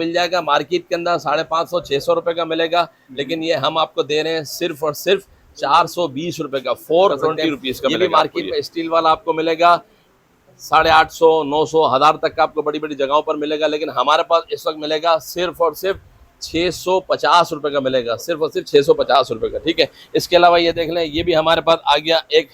मिल जाएगा मार्केट के अंदर 550-600 रुपए का मिलेगा, लेकिन ये हम आपको दे रहे हैं सिर्फ और सिर्फ 420 रुपए का, 420 रुपीज का। ये भी मार्केट में स्टील वाला आपको मिलेगा 850, 900, 1000 तक का आपको बड़ी बड़ी जगहों पर मिलेगा, लेकिन हमारे पास इस वक्त मिलेगा सिर्फ और सिर्फ 650 रुपए का मिलेगा, सिर्फ और सिर्फ 650 रुपए का। ठीक है, इसके अलावा ये देख लें, ये भी हमारे पास आ गया एक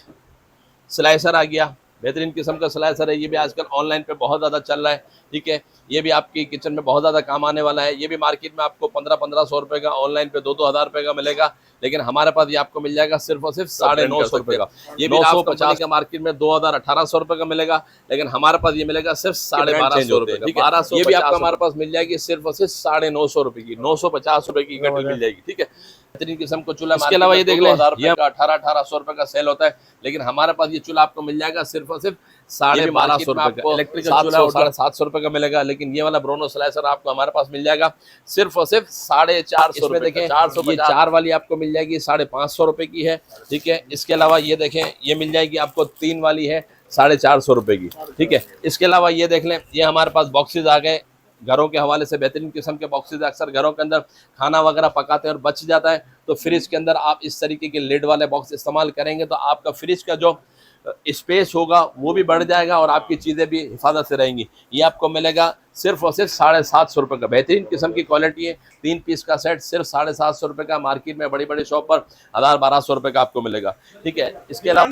स्लाइसर आ गया, बेहतरीन किस्म का स्लाइसर है। ये भी आजकल ऑनलाइन पे बहुत ज़्यादा चल रहा है। ठीक है, ये भी आपकी किचन में बहुत ज़्यादा काम आने वाला है। ये भी मार्केट में आपको 1500 रुपए का, ऑनलाइन पे 2-2 हज़ार रुपए का मिलेगा, लेकिन हमारे पास ये आपको मिल जाएगा सिर्फ और सिर्फ 950 रुपए का। ये भी 950 का मार्केट में 2000-1800 रुपए का मिलेगा, लेकिन हमारे पास ये मिलेगा सिर्फ 1250 रुपए। ठीक है, ये भी आपको हमारे पास मिल जाएगी सिर्फ और सिर्फ 950 रुपए की, 950 रुपए की कटरी मिल जाएगी। ठीक है, बेहतरीन किस्म को चूल्हा। इसके अलावा ये देख लें, ये 1800 रुपए का सेल होता है, लेकिन हमारे पास ये चूल्हा आपको मिल जाएगा सिर्फ और सिर्फ 1250 रुपए का। इलेक्ट्रिकल चूल्हा 750 रुपए का मिलेगा, लेकिन ये वाला ब्रोनो स्लाइसर आपको हमारे पास मिल जाएगा सिर्फ और सिर्फ 450 रुपए। देखें, ये 4 वाली आपको मिल जाएगी 550 रुपए की है। ठीक है, इसके अलावा ये देखें, ये मिल जाएगी आपको 3 वाली है 450 रुपए की। ठीक है, इसके अलावा ये देख लें, ये हमारे पास बॉक्सेज आ गए घरों के हवाले से, बेहतरीन किस्म के बॉक्सेज। अक्सर घरों के अंदर खाना वगैरह पकाते हैं और बच जाता है, तो फ्रिज के अंदर आप इस तरीके के लिड वाले बॉक्स इस्तेमाल करेंगे तो आपका फ्रिज का जो स्पेस होगा वो भी बढ़ जाएगा और आपकी चीज़ें भी हिफाजत से रहेंगी। ये आपको मिलेगा सिर्फ और सिर्फ 750 रुपए का, बेहतरीन किस्म की क्वालिटी है। 3 पीस का सेट सिर्फ 750 रुपए का, मार्केट में बड़ी बड़ी शॉप पर 1000-1200 रुपए का आपको मिलेगा। ठीक है, इसके अलावा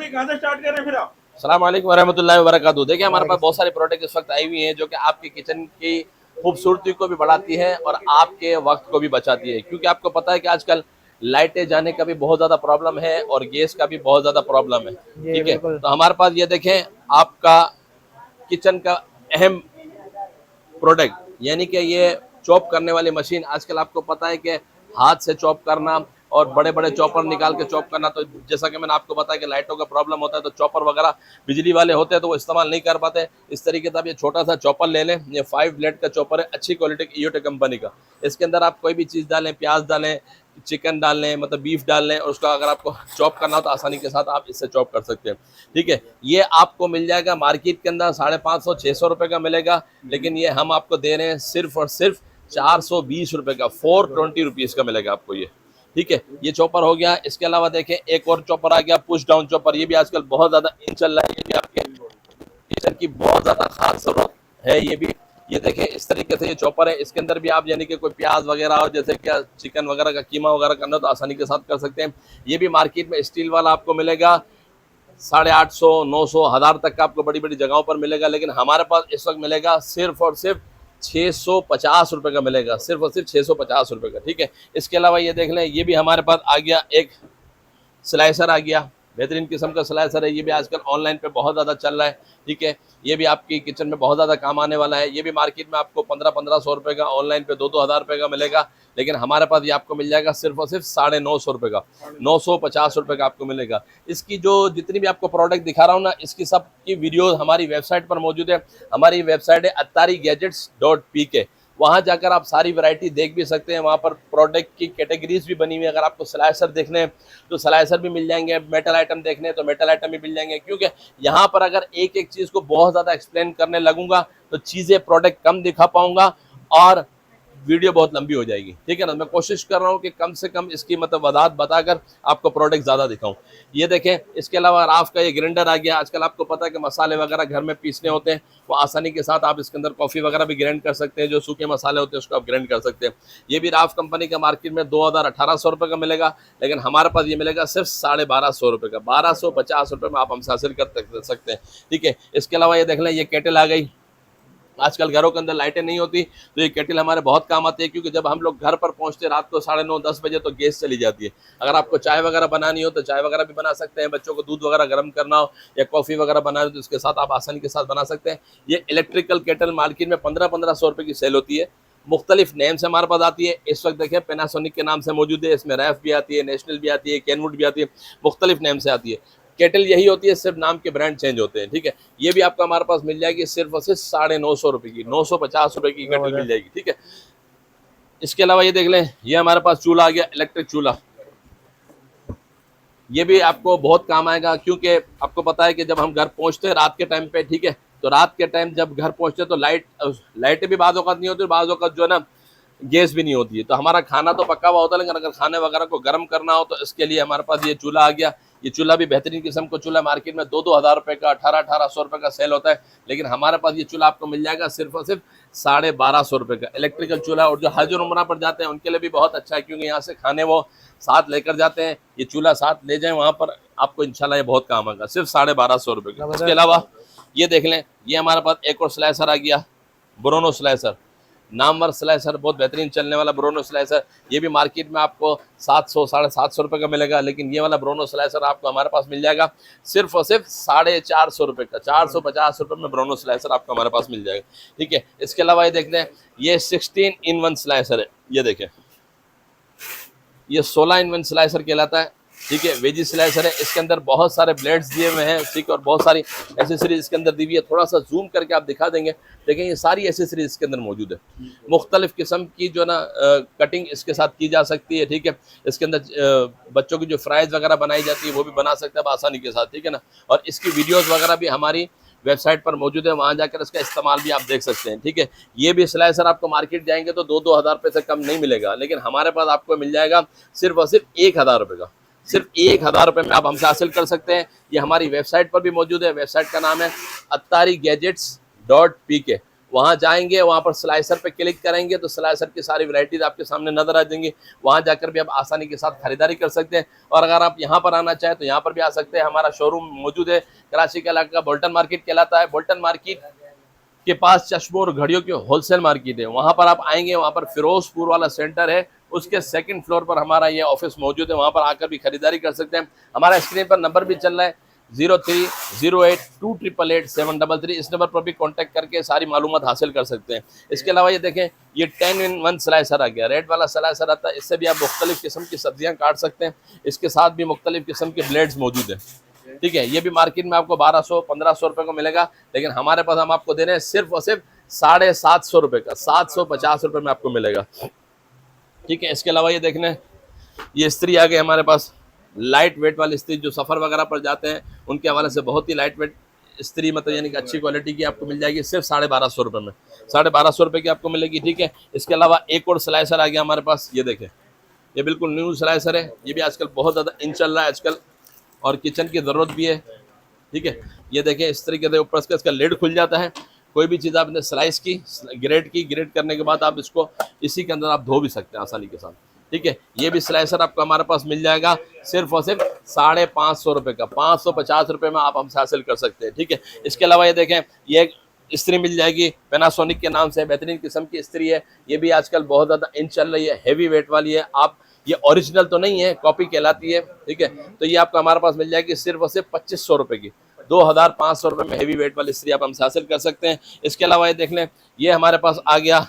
अस्सलाम वालेकुम वरहमतुल्लाहि वबरकातुहू। देखिए, हमारे पास बहुत सारे प्रोडक्ट इस वक्त आई हुई हैं जो कि आपकी किचन की खूबसूरती को भी बढ़ाती है और आपके वक्त को भी बचाती है, क्योंकि आपको पता है कि आजकल लाइटें जाने का भी बहुत ज़्यादा प्रॉब्लम है और गैस का भी बहुत ज़्यादा प्रॉब्लम है। ठीक है, तो हमारे पास ये देखें, आपका किचन का अहम प्रोडक्ट यानी कि ये चॉप करने वाली मशीन। आजकल आपको पता है कि हाथ से चॉप करना और बड़े बड़े चॉपर निकाल के चॉप करना, तो जैसा कि मैंने आपको बताया कि लाइटों का प्रॉब्लम होता है, तो चॉपर वगैरह बिजली वाले होते हैं तो वो इस्तेमाल नहीं कर पाते। इस तरीके से आप ये छोटा सा चॉपर ले लें, ये 5 ब्लेड का चॉपर है, अच्छी क्वालिटी की ईओटे कंपनी का। इसके अंदर आप कोई भी चीज़ डालें, प्याज डालें, चिकन डाल लें, मतलब बीफ डाल लें, और उसका अगर आपको चॉप करना हो तो आसानी के साथ आप इससे चॉप कर सकते हैं। ठीक है, ये आपको मिल जाएगा मार्केट के अंदर 550-600 रुपए का मिलेगा, लेकिन ये हम आपको दे रहे हैं सिर्फ और सिर्फ 420 रुपए का, 420 रुपीज़ का मिलेगा आपको ये। ठीक है, ये चॉपर हो गया। इसके अलावा देखें, एक और चॉपर आ गया, पुश डाउन चॉपर। ये भी आजकल बहुत ज़्यादा इन चल रहा है, ये भी आपके किचन की बहुत ज़्यादा खास जरूरत है। ये भी, ये देखें, इस तरीके से ये चॉपर है। इसके अंदर भी आप यानी कि कोई प्याज वगैरह हो, जैसे कि चिकन वगैरह का कीमा वगैरह करना हो तो आसानी के साथ कर सकते हैं। ये भी मार्केट में स्टील वाला आपको मिलेगा 850, 900, 1000 तक का आपको बड़ी बड़ी जगहों पर मिलेगा, लेकिन हमारे पास इस वक्त मिलेगा सिर्फ और सिर्फ 650 रुपए का मिलेगा, सिर्फ और सिर्फ 650 रुपए का। ठीक है, इसके अलावा ये देख लें, ये भी हमारे पास आ गया एक स्लाइसर आ गया, बेहतरीन किस्म का स्लाइसर है। ये भी आजकल ऑनलाइन पे बहुत ज़्यादा चल रहा है। ठीक है, ये भी आपकी किचन में बहुत ज़्यादा काम आने वाला है। ये भी मार्केट में आपको 1500 रुपए का, ऑनलाइन पे 2-2 हज़ार रुपए का मिलेगा, लेकिन हमारे पास ये आपको मिल जाएगा सिर्फ और सिर्फ 950 रुपए का, 950 रुपए का आपको मिलेगा। इसकी जो जितनी भी आपको प्रोडक्ट दिखा रहा हूँ ना, इसकी सब की वीडियो हमारी वेबसाइट पर मौजूद है। हमारी वेबसाइट है attarigadgets.pk, वहाँ जाकर आप सारी वैरायटी देख भी सकते हैं। वहाँ पर प्रोडक्ट की कैटेगरीज भी बनी हुई है। अगर आपको स्लाइसर देखने हैं तो स्लाइसर भी मिल जाएंगे, मेटल आइटम देखने हैं तो मेटल आइटम भी मिल जाएंगे, क्योंकि यहाँ पर अगर एक एक चीज़ को बहुत ज़्यादा एक्सप्लेन करने लगूंगा तो चीज़ें प्रोडक्ट कम दिखा पाऊंगा और वीडियो बहुत लंबी हो जाएगी। ठीक है ना, मैं कोशिश कर रहा हूँ कि कम से कम इसकी मतलब वजाहत बताकर आपको प्रोडक्ट ज़्यादा दिखाऊं। ये देखें, इसके अलावा राफ का ये ग्राइंडर आ गया। आजकल आपको पता है कि मसाले वगैरह घर में पीसने होते हैं, वो आसानी के साथ आप इसके अंदर कॉफ़ी वगैरह भी ग्राइंड कर सकते हैं, जो सूखे मसाले होते हैं उसको आप ग्राइंड कर सकते हैं। ये भी राफ कंपनी का मार्केट में 2000-1800 रुपये का मिलेगा, लेकिन हमारे पास ये मिलेगा सिर्फ 1250 रुपये का, 1250 रुपये में आप हमसे हासिल कर सकते हैं। ठीक है, इसके अलावा ये देख लें, ये केटल आ गई। आजकल घरों के अंदर लाइटें नहीं होती तो ये केटल हमारे बहुत काम आती है, क्योंकि जब हम लोग घर पर पहुंचते रात को 9:30-10 बजे तो गैस चली जाती है। अगर आपको चाय वगैरह बनानी हो तो चाय वगैरह भी बना सकते हैं, बच्चों को दूध वगैरह गर्म करना हो या कॉफ़ी वगैरह बनानी हो तो इसके साथ आप आसानी के साथ बना सकते हैं। ये इलेक्ट्रिकल केटल मार्केट में 1500-1500 रुपये की सेल होती है, मुख्तलिफ नेम से हमारे पास आती है। इस वक्त देखें, पैनासोनिक के नाम से मौजूद है, इसमें रैफ भी आती है, नेशनल भी आती है, कैनवुड भी आती है, मुख्तलिफ नेम से आती है। केटल यही होती है, सिर्फ नाम के ब्रांड चेंज होते हैं। ठीक है, ये भी आपको हमारे पास मिल जाएगी सिर्फ और सिर्फ 950 रुपये की, 950 रुपये की केटल मिल जाएगी। ठीक है, इसके अलावा ये देख लें, ये हमारे पास चूल्हा आ गया, इलेक्ट्रिक चूल्हा। ये भी आपको बहुत काम आएगा, क्योंकि आपको पता है कि जब हम घर पहुंचते हैं रात के टाइम पे, ठीक है, तो रात के टाइम जब घर पहुंचते हैं तो लाइटें भी बाज़ औक़ात नहीं होती, बाज़ औक़ात जो है ना गैस भी नहीं होती है। तो हमारा खाना तो पका हुआ होता है, लेकिन अगर खाने वगैरह को गर्म करना हो तो इसके लिए हमारे पास ये चूल्हा आ गया। ये चूल्हा भी बेहतरीन किस्म का चूल्हा, मार्केट में 2-2 हज़ार रुपये का, 1800 रुपये का सेल होता है, लेकिन हमारे पास ये चूल्हा आपको मिल जाएगा सिर्फ और सिर्फ 1250 रुपये का इलेक्ट्रिकल चूल्हा। और जो हज और उम्रा पर जाते हैं उनके लिए भी बहुत अच्छा है, क्योंकि यहाँ से खाने वो साथ लेकर जाते हैं। ये चूल्हा साथ ले जाएं वहाँ पर, आपको इंशाल्लाह ये बहुत काम आएगा, सिर्फ 1250 रुपये का। इसके अलावा ये देख लें, ये हमारे पास एक और स्लाइसर आ गया, ब्रोनो स्लाइसर, नामवर स्लाइसर, बहुत बेहतरीन चलने वाला ब्रोनो स्लाइसर। ये भी मार्केट में आपको 700 750 रुपये का मिलेगा, लेकिन ये वाला ब्रोनो स्लाइसर आपको हमारे पास मिल जाएगा सिर्फ और सिर्फ 450 रुपये का। 450 रुपये में ब्रोनो स्लाइसर आपको हमारे पास मिल जाएगा, ठीक है। इसके अलावा ये देखते हैं, ये 16-in-1 स्लाइसर है। ये देखें, ये 16-in-1 स्लाइसर कहलाता है, ठीक है। वेजी स्लाइसर है, इसके अंदर बहुत सारे ब्लेड्स दिए हुए हैं, ठीक है, और बहुत सारी एसेसरीज इसके अंदर दी हुई है। थोड़ा सा जूम करके आप दिखा देंगे, देखें ये सारी एसेसरीज इसके अंदर मौजूद है। मुख्तलिफ किस्म की जो ना कटिंग इसके साथ की जा सकती है, ठीक है। इसके अंदर बच्चों की जो फ्राइज वगैरह बनाई जाती है वो भी बना सकते हैं आसानी के साथ, ठीक है ना। और इसकी वीडियोज़ वगैरह भी हमारी वेबसाइट पर मौजूद है, वहाँ जाकर इसका इस्तेमाल भी आप देख सकते हैं, ठीक है। ये भी स्लाइसर आपको मार्केट जाएंगे तो 2-2 हज़ार रुपये से कम नहीं मिलेगा, लेकिन हमारे पास आपको मिल जाएगा सिर्फ और सिर्फ 1000 रुपये का। सिर्फ 1000 रुपये में आप हमसे हासिल कर सकते हैं। ये हमारी वेबसाइट पर भी मौजूद है, वेबसाइट का नाम है attarigadgets.pk। वहाँ जाएंगे, वहाँ पर स्लाइसर पे क्लिक करेंगे तो स्लाइसर की सारी वैरायटीज आपके सामने नजर आ जाएंगी। वहाँ जाकर भी आप आसानी के साथ खरीदारी कर सकते हैं। और अगर आप यहाँ पर आना चाहें तो यहाँ पर भी आ सकते हैं। हमारा शोरूम मौजूद है कराची के इलाका, बोल्टन मार्केट कहलाता है। बोल्टन मार्केट के पास चश्मों और घड़ियों की होलसेल मार्केट है, वहाँ पर आप आएंगे, वहाँ पर फिरोजपुर वाला सेंटर है, उसके 2nd फ्लोर पर हमारा ये ऑफिस मौजूद है। वहाँ पर आकर भी खरीदारी कर सकते हैं। हमारा स्क्रीन पर नंबर भी चल रहा है 0308288733। इस नंबर पर भी कांटेक्ट करके सारी मालूमात हासिल कर सकते हैं। इसके अलावा ये देखें, ये 10-in-1 स्लाइसर आ गया, रेड वाला स्लाइसर आता है। इससे भी आप मुख्तलिफ किस्म की सब्जियाँ काट सकते हैं। इसके साथ भी मुख्तलिफ किस्म के ब्लेड्स मौजूद हैं, ठीक है। ये भी मार्केट में आपको 1200-1500 रुपये को मिलेगा, लेकिन हमारे पास हम आपको दे रहे हैं सिर्फ और सिर्फ 750 रुपये का। 750 रुपये में आपको मिलेगा, ठीक है। इसके अलावा ये देखने, ये इस्त्री आ गई हमारे पास, लाइट वेट वाली इस्त्री, जो सफ़र वगैरह पर जाते हैं उनके हवाले से बहुत ही लाइट वेट इस्त्री, मतलब यानी कि अच्छी क्वालिटी की आपको मिल जाएगी सिर्फ 1250 रुपये में। 1250 रुपये की आपको मिलेगी, ठीक है। इसके अलावा एक और स्लाइसर आ गया हमारे पास, ये देखें, ये बिल्कुल न्यू स्लाइसर है। ये भी आजकल बहुत ज़्यादा इन चल रहा है आजकल, और किचन की ज़रूरत भी है, ठीक है। ये देखें, इस तरीके से ऊपर इसका लिड खुल जाता है। कोई भी चीज़ आपने स्लाइस की, ग्रेड करने के बाद आप इसको इसी के अंदर आप धो भी सकते हैं आसानी के साथ, ठीक है। ये भी स्लाइसर आपको हमारे पास मिल जाएगा सिर्फ और सिर्फ 550 रुपये का। 550 रुपये में आप हमसे हासिल कर सकते हैं, ठीक है। इसके अलावा ये देखें, ये एक इस्त्री मिल जाएगी पैनासोनिक के नाम से, बेहतरीन किस्म की इस्त्री है। ये भी आजकल बहुत ज़्यादा इन चल रही है, हैवी वेट वाली है। आप ये ओरिजिनल तो नहीं है, कॉपी कहलाती है, ठीक है। तो ये आपको हमारे पास मिल जाएगी सिर्फ और सिर्फ 2500 रुपये की। 2500 रुपये में हैवी वेट वाली इस्त्री आप हमसे हासिल कर सकते हैं। इसके अलावा ये देख लें, ये हमारे पास आ गया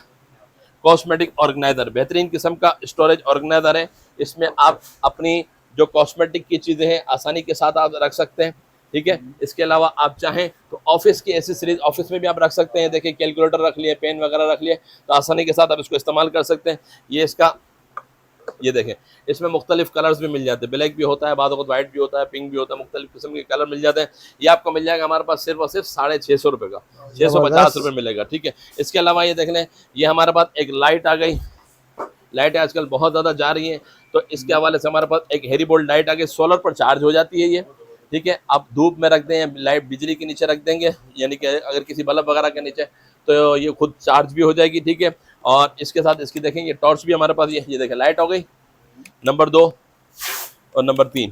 कॉस्मेटिक ऑर्गेनाइजर, बेहतरीन किस्म का स्टोरेज ऑर्गेनाइजर है। इसमें आप अपनी जो कॉस्मेटिक की चीज़ें हैं आसानी के साथ आप रख सकते हैं, ठीक है। इसके अलावा आप चाहें तो ऑफिस की एसेसरीज ऑफिस में भी आप रख सकते हैं। देखिए, कैलकुलेटर रख लिए, पेन वगैरह रख लिए, तो आसानी के साथ आप इसको इस्तेमाल कर सकते हैं। ये इसका, ये देखें, इसमें मुख्तलिफ कलर्स भी मिल जाते हैं, ब्लैक भी होता है, बाद वक्त वाइट भी होता है, पिंक भी होता है, मुख्तलिफ किस्म के कलर मिल जाते हैं। ये आपको मिल जाएगा हमारे पास सिर्फ और सिर्फ 650 रुपये का, 650 रुपये मिलेगा, ठीक है। इसके अलावा ये देख लें, ये हमारे पास एक लाइट आ गई। लाइटें आजकल बहुत ज़्यादा जा रही हैं, तो इसके हवाले से हमारे पास एक हेरीबोल्ट लाइट आ गई, सोलर पर चार्ज हो जाती है ये, ठीक है। आप धूप में रख दें, लाइट बिजली के नीचे रख देंगे, यानी कि अगर किसी बल्ब वगैरह के नीचे, तो ये खुद चार्ज भी हो जाएगी, ठीक है। और इसके साथ इसकी देखेंगे टॉर्च भी हमारे पास, ये देखें, लाइट हो गई नंबर 2 और नंबर 3,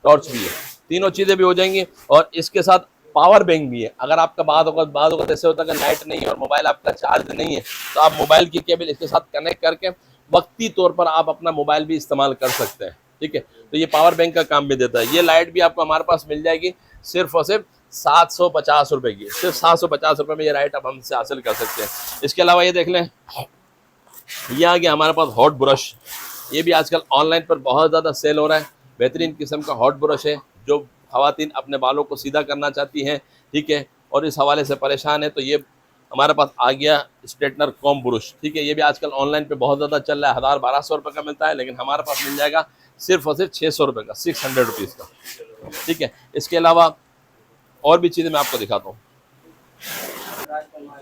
टॉर्च भी है, तीनों चीज़ें भी हो जाएंगी। और इसके साथ पावर बैंक भी है। अगर आपका बाद वक्त ऐसे होता है कि लाइट नहीं है और मोबाइल आपका चार्ज नहीं है, तो आप मोबाइल की केबल इसके साथ कनेक्ट करके वक्ती तौर पर आप अपना मोबाइल भी इस्तेमाल कर सकते हैं, ठीक है। तो ये पावर बैंक का काम भी देता है। ये लाइट भी आपको हमारे पास मिल जाएगी सिर्फ और सिर्फ 750 रुपये की। सिर्फ 750 रुपये में ये लाइट आप हमसे हासिल कर सकते हैं। इसके अलावा ये देख लें, ये आ गया हमारे पास हॉट ब्रश। ये भी आजकल ऑनलाइन पर बहुत ज़्यादा सेल हो रहा है। बेहतरीन किस्म का हॉट ब्रश है, जो ख़वातीन अपने बालों को सीधा करना चाहती हैं, ठीक है, और इस हवाले से परेशान है, तो ये हमारे पास आ गया स्ट्रेटनर कॉम ब्रश, ठीक है। ये भी आजकल ऑनलाइन पे बहुत ज़्यादा चल रहा है, 1200 रुपये का मिलता है, लेकिन हमारे पास मिल जाएगा सिर्फ और सिर्फ 600 रुपये का, 600 रुपीज़ का, ठीक है। इसके अलावा और भी चीज़ें मैं आपको दिखाता हूँ।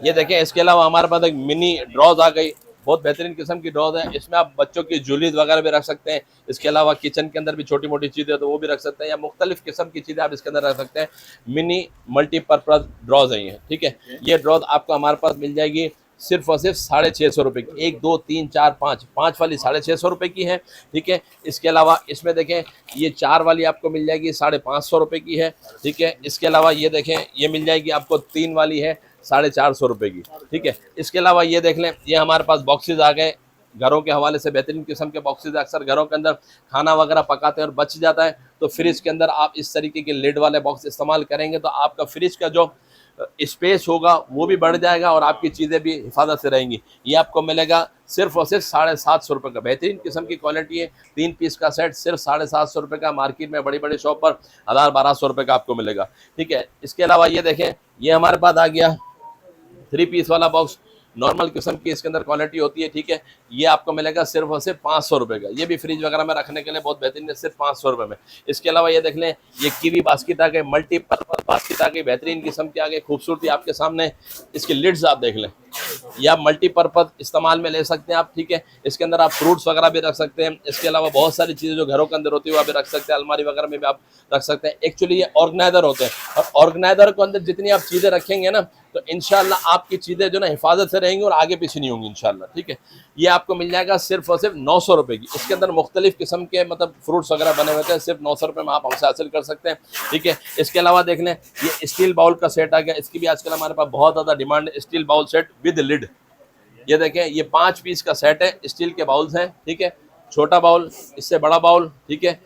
ये देखें, इसके अलावा हमारे पास एक मिनी ड्रॉज आ गई, बहुत बेहतरीन किस्म की ड्रॉज है। इसमें आप बच्चों की ज्वेलरीज वगैरह भी रख सकते हैं। इसके अलावा किचन के अंदर भी छोटी मोटी चीज़ें तो वो भी रख सकते हैं, या मुख्तलिफ किस्म की चीज़ें आप इसके अंदर रख सकते हैं। मिनी मल्टीपर्पज़ ड्रॉज है ये, ठीक है। ये ड्रॉज आपको हमारे पास मिल जाएगी सिर्फ और सिर्फ 650 रुपये की। 1 2 3 4 5 5 वाली 650 रुपये की है, ठीक है। इसके अलावा इसमें देखें ये 4 वाली आपको मिल जाएगी 550 रुपये की है, ठीक है। इसके अलावा ये देखें ये मिल जाएगी आपको 3 वाली है 450 रुपये की, ठीक है। इसके अलावा ये देख लें, ये हमारे पास बॉक्सेस आ गए घरों के हवाले से, बेहतरीन किस्म के बॉक्सेस। अक्सर घरों के अंदर खाना वगैरह पकाते हैं और बच जाता है, तो फ्रिज के अंदर आप इस तरीके के लिड वाले बॉक्स इस्तेमाल करेंगे तो आपका फ्रिज का जो स्पेस होगा वो भी बढ़ जाएगा और आपकी चीज़ें भी हिफाजत से रहेंगी। ये आपको मिलेगा सिर्फ और सिर्फ 750 रुपये का। बेहतरीन किस्म की क्वालिटी है। 3 पीस का सेट सिर्फ 750 रुपये का। मार्केट में बड़ी बड़ी शॉप पर 1000-1200 रुपये का आपको मिलेगा, ठीक है। इसके अलावा ये देखें, ये हमारे पास आ गया 3 पीस वाला बॉक्स। नॉर्मल किस्म की इसके अंदर क्वालिटी होती है, ठीक है। ये आपको मिलेगा सिर्फ और सिर्फ 500 रुपये का। ये भी फ्रिज वगैरह में रखने के लिए बहुत बेहतरीन है, सिर्फ 500 रुपये में। इसके अलावा ये देख लें, ये कीवी बास्केट आ गए, मल्टीपर्पज बास्केट आ गई, बेहतरीन किस्म की आ गई, खूबसूरती आपके सामने। इसके लिड्स आप देख लें, या मल्टीपर्पज इस्तेमाल में ले सकते हैं आप, ठीक है। इसके अंदर आप फ्रूट्स वगैरह भी रख सकते हैं। इसके अलावा बहुत सारी चीज़ें जो घरों के अंदर होती है वो भी रख सकते हैं। अलमारी वगैरह में भी आप रख सकते हैं। एक्चुअली ये ऑर्गेनाइजर होते हैं, और ऑर्गेनाइजर के अंदर जितनी आप चीज़ें रखेंगे ना, तो इंशाल्लाह आपकी चीज़ें जो ना हिफाजत से रहेंगी और आगे पीछे नहीं होंगी इंशाल्लाह, ठीक है। ये आपको मिल जाएगा सिर्फ और सिर्फ 900 रुपये की। इसके अंदर मुख्तलिफ किस्म के मतलब फ्रूट्स वगैरह बने हुए हैं, सिर्फ 900 रुपये में आप हमसे हासिल कर सकते हैं, ठीक है। इसके अलावा देख लें, ये स्टील बाउल का सेट आ गया। इसकी भी आजकल हमारे पास बहुत ज़्यादा डिमांड है। Steel bowl set with lid, ये देखें, ये 5 पीस का सेट है। स्टील के बाउल्स हैं, ठीक है। छोटा बाउल, इससे बड़ा बाउल, ठीक है।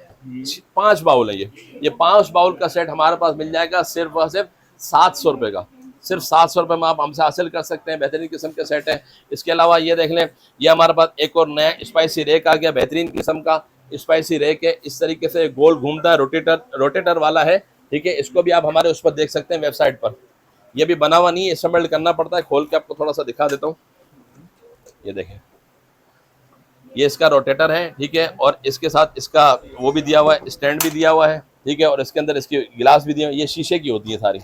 5 बाउल है ये 5 बाउल का सेट हमारे पास मिल जाएगा सिर्फ और सिर्फ 700 रुपये का। सिर्फ 700 रुपये में आप हमसे हासिल कर सकते हैं। बेहतरीन किस्म के सेट है। इसके अलावा ये देख लें, ये हमारे पास एक और नया स्पाइसी रेक आ गया। बेहतरीन किस्म का स्पाइसी रेक है। इस तरीके से गोल घूमता है, रोटेटर वाला है, ठीक है। इसको भी आप हमारे उस पर देख सकते हैं वेबसाइट पर। यह भी बना हुआ नहीं है, इस्तेमाल करना पड़ता है। खोल के आपको थोड़ा सा दिखा देता हूँ। ये देखें, ये इसका रोटेटर है, ठीक है। और इसके साथ इसका वो भी दिया हुआ है, स्टैंड भी दिया हुआ है, ठीक है। और इसके अंदर इसकी गिलास भी दिए हुए, ये शीशे की होती है सारी,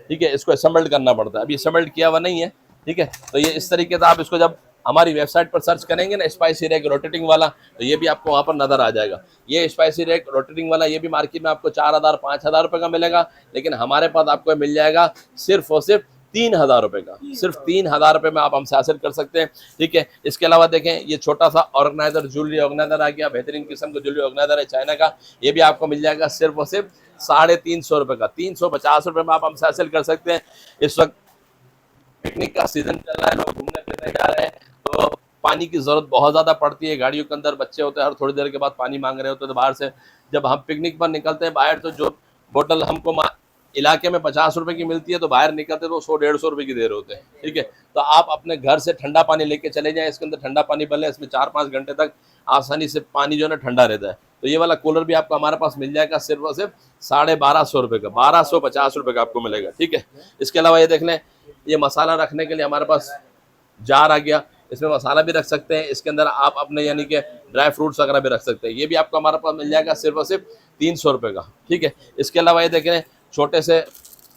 ठीक है। इसको असम्बल्ड करना पड़ता है, अभी असम्बल्ड किया हुआ नहीं है, ठीक है। तो ये इस तरीके से आप इसको जब हमारी वेबसाइट पर सर्च करेंगे ना, स्पाइसी रैक रोटेटिंग वाला, तो ये भी आपको वहाँ पर नज़र आ जाएगा। ये स्पाइसी रैक रोटेटिंग वाला, ये भी मार्केट में आपको 4000-5000 रुपये का मिलेगा, लेकिन हमारे पास आपको मिल जाएगा सिर्फ और सिर्फ 3000 रुपये का। सिर्फ 3000 रुपये में आप हमसे हासिल कर सकते हैं, ठीक है। इसके अलावा देखें, ये छोटा सा ऑर्गेनाइजर, ज्वेलरी ऑर्गेनाइजर आ गया। बेहतरीन किस्म का ज्वेलरी ऑर्गेनाइजर है चाइना का। ये भी आपको मिल जाएगा सिर्फ और सिर्फ 350 रुपये का। 350 रुपये में आप हमसे हासिल कर सकते हैं। इस वक्त पिकनिक का सीजन चल रहा है, लोग घूमने फिरने जा रहे हैं, तो पानी की ज़रूरत बहुत ज़्यादा पड़ती है। गाड़ियों के अंदर बच्चे होते हैं, हर थोड़ी देर के बाद पानी मांग रहे होते हैं। तो बाहर से जब हम पिकनिक पर निकलते हैं बाहर, तो जो बोतल हमको इलाके में 50 रुपए की मिलती है, तो बाहर निकलते तो 100-150 रुपए की दे रहे होते हैं, ठीक है। तो आप अपने घर से ठंडा पानी लेके चले जाएं। इसके अंदर ठंडा पानी बन है, इसमें 4-5 घंटे तक आसानी से पानी जो है ना ठंडा रहता है। तो ये वाला कूलर भी आपको हमारे पास मिल जाएगा सिर्फ और सिर्फ 1250 रुपये का। 1250 रुपये का आपको मिलेगा, ठीक है। इसके अलावा ये देख लें, ये मसाला रखने के लिए हमारे पास जार आ गया। इसमें मसाला भी रख सकते हैं। इसके अंदर आप अपने यानी कि ड्राई फ्रूट्स वगैरह भी रख सकते हैं। ये भी आपको हमारे पास मिल जाएगा सिर्फ और सिर्फ 300 रुपये का, ठीक है। इसके अलावा ये देखें, छोटे से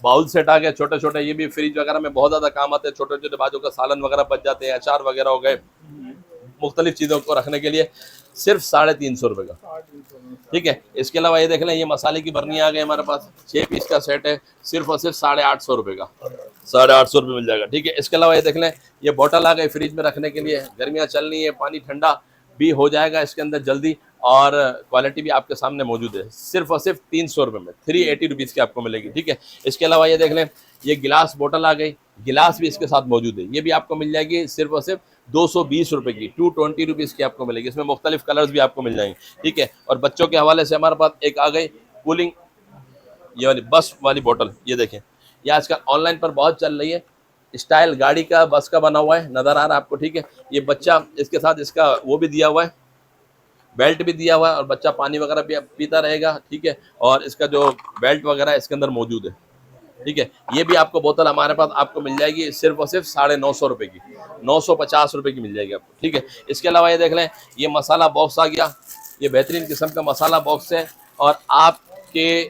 बाउल सेट आ गए, छोटे छोटे। ये भी फ्रिज वगैरह में बहुत ज़्यादा काम आते हैं। छोटे छोटे बाजू का सालन वगैरह बच जाते हैं, अचार वगैरह हो गए, मुख्तलिफ चीज़ों को रखने के लिए सिर्फ 350 रुपये का, ठीक है। इसके अलावा ये देख लें, ये मसाले की बर्नी आ गई हमारे पास। 6 पीस का सेट है, सिर्फ और सिर्फ 850 रुपये का। 850 रुपये मिल जाएगा, ठीक है। इसके अलावा ये देख लें, ये बोतल आ गई फ्रिज में रखने के लिए। गर्मियाँ चल रही है, पानी ठंडा भी हो जाएगा इसके अंदर जल्दी, और क्वालिटी भी आपके सामने मौजूद है। सिर्फ और सिर्फ 300 रुपये में 380 रुपीज़ की आपको मिलेगी, ठीक है। इसके अलावा ये देख लें, ये गिलास बोतल आ गई, गिलास भी इसके साथ मौजूद है। ये भी आपको मिल जाएगी सिर्फ और सिर्फ 220 रुपये की, 220 रुपीज़ की आपको मिलेगी। इसमें मुख्तलिफ कलर्स भी आपको मिल जाएंगे, ठीक है। और बच्चों के हवाले से हमारे पास एक आ गई कूलिंग, ये वाली बस वाली बोतल। ये देखें, ये आजकल ऑनलाइन पर बहुत चल रही है। स्टाइल गाड़ी का, बस का बना हुआ है, नज़र आ रहा है आपको, ठीक है। ये बच्चा, इसके साथ इसका वो भी दिया हुआ है, बेल्ट भी दिया हुआ है, और बच्चा पानी वगैरह भी पीता रहेगा, ठीक है। और इसका जो बेल्ट वगैरह इसके अंदर मौजूद है, ठीक है। ये भी आपको बोतल हमारे पास आपको मिल जाएगी सिर्फ और सिर्फ 950 रुपये की, 950 रुपये की मिल जाएगी आपको, ठीक है। इसके अलावा ये देख लें, ये मसाला बॉक्स आ गया। ये बेहतरीन किस्म का मसाला बॉक्स है, और आपके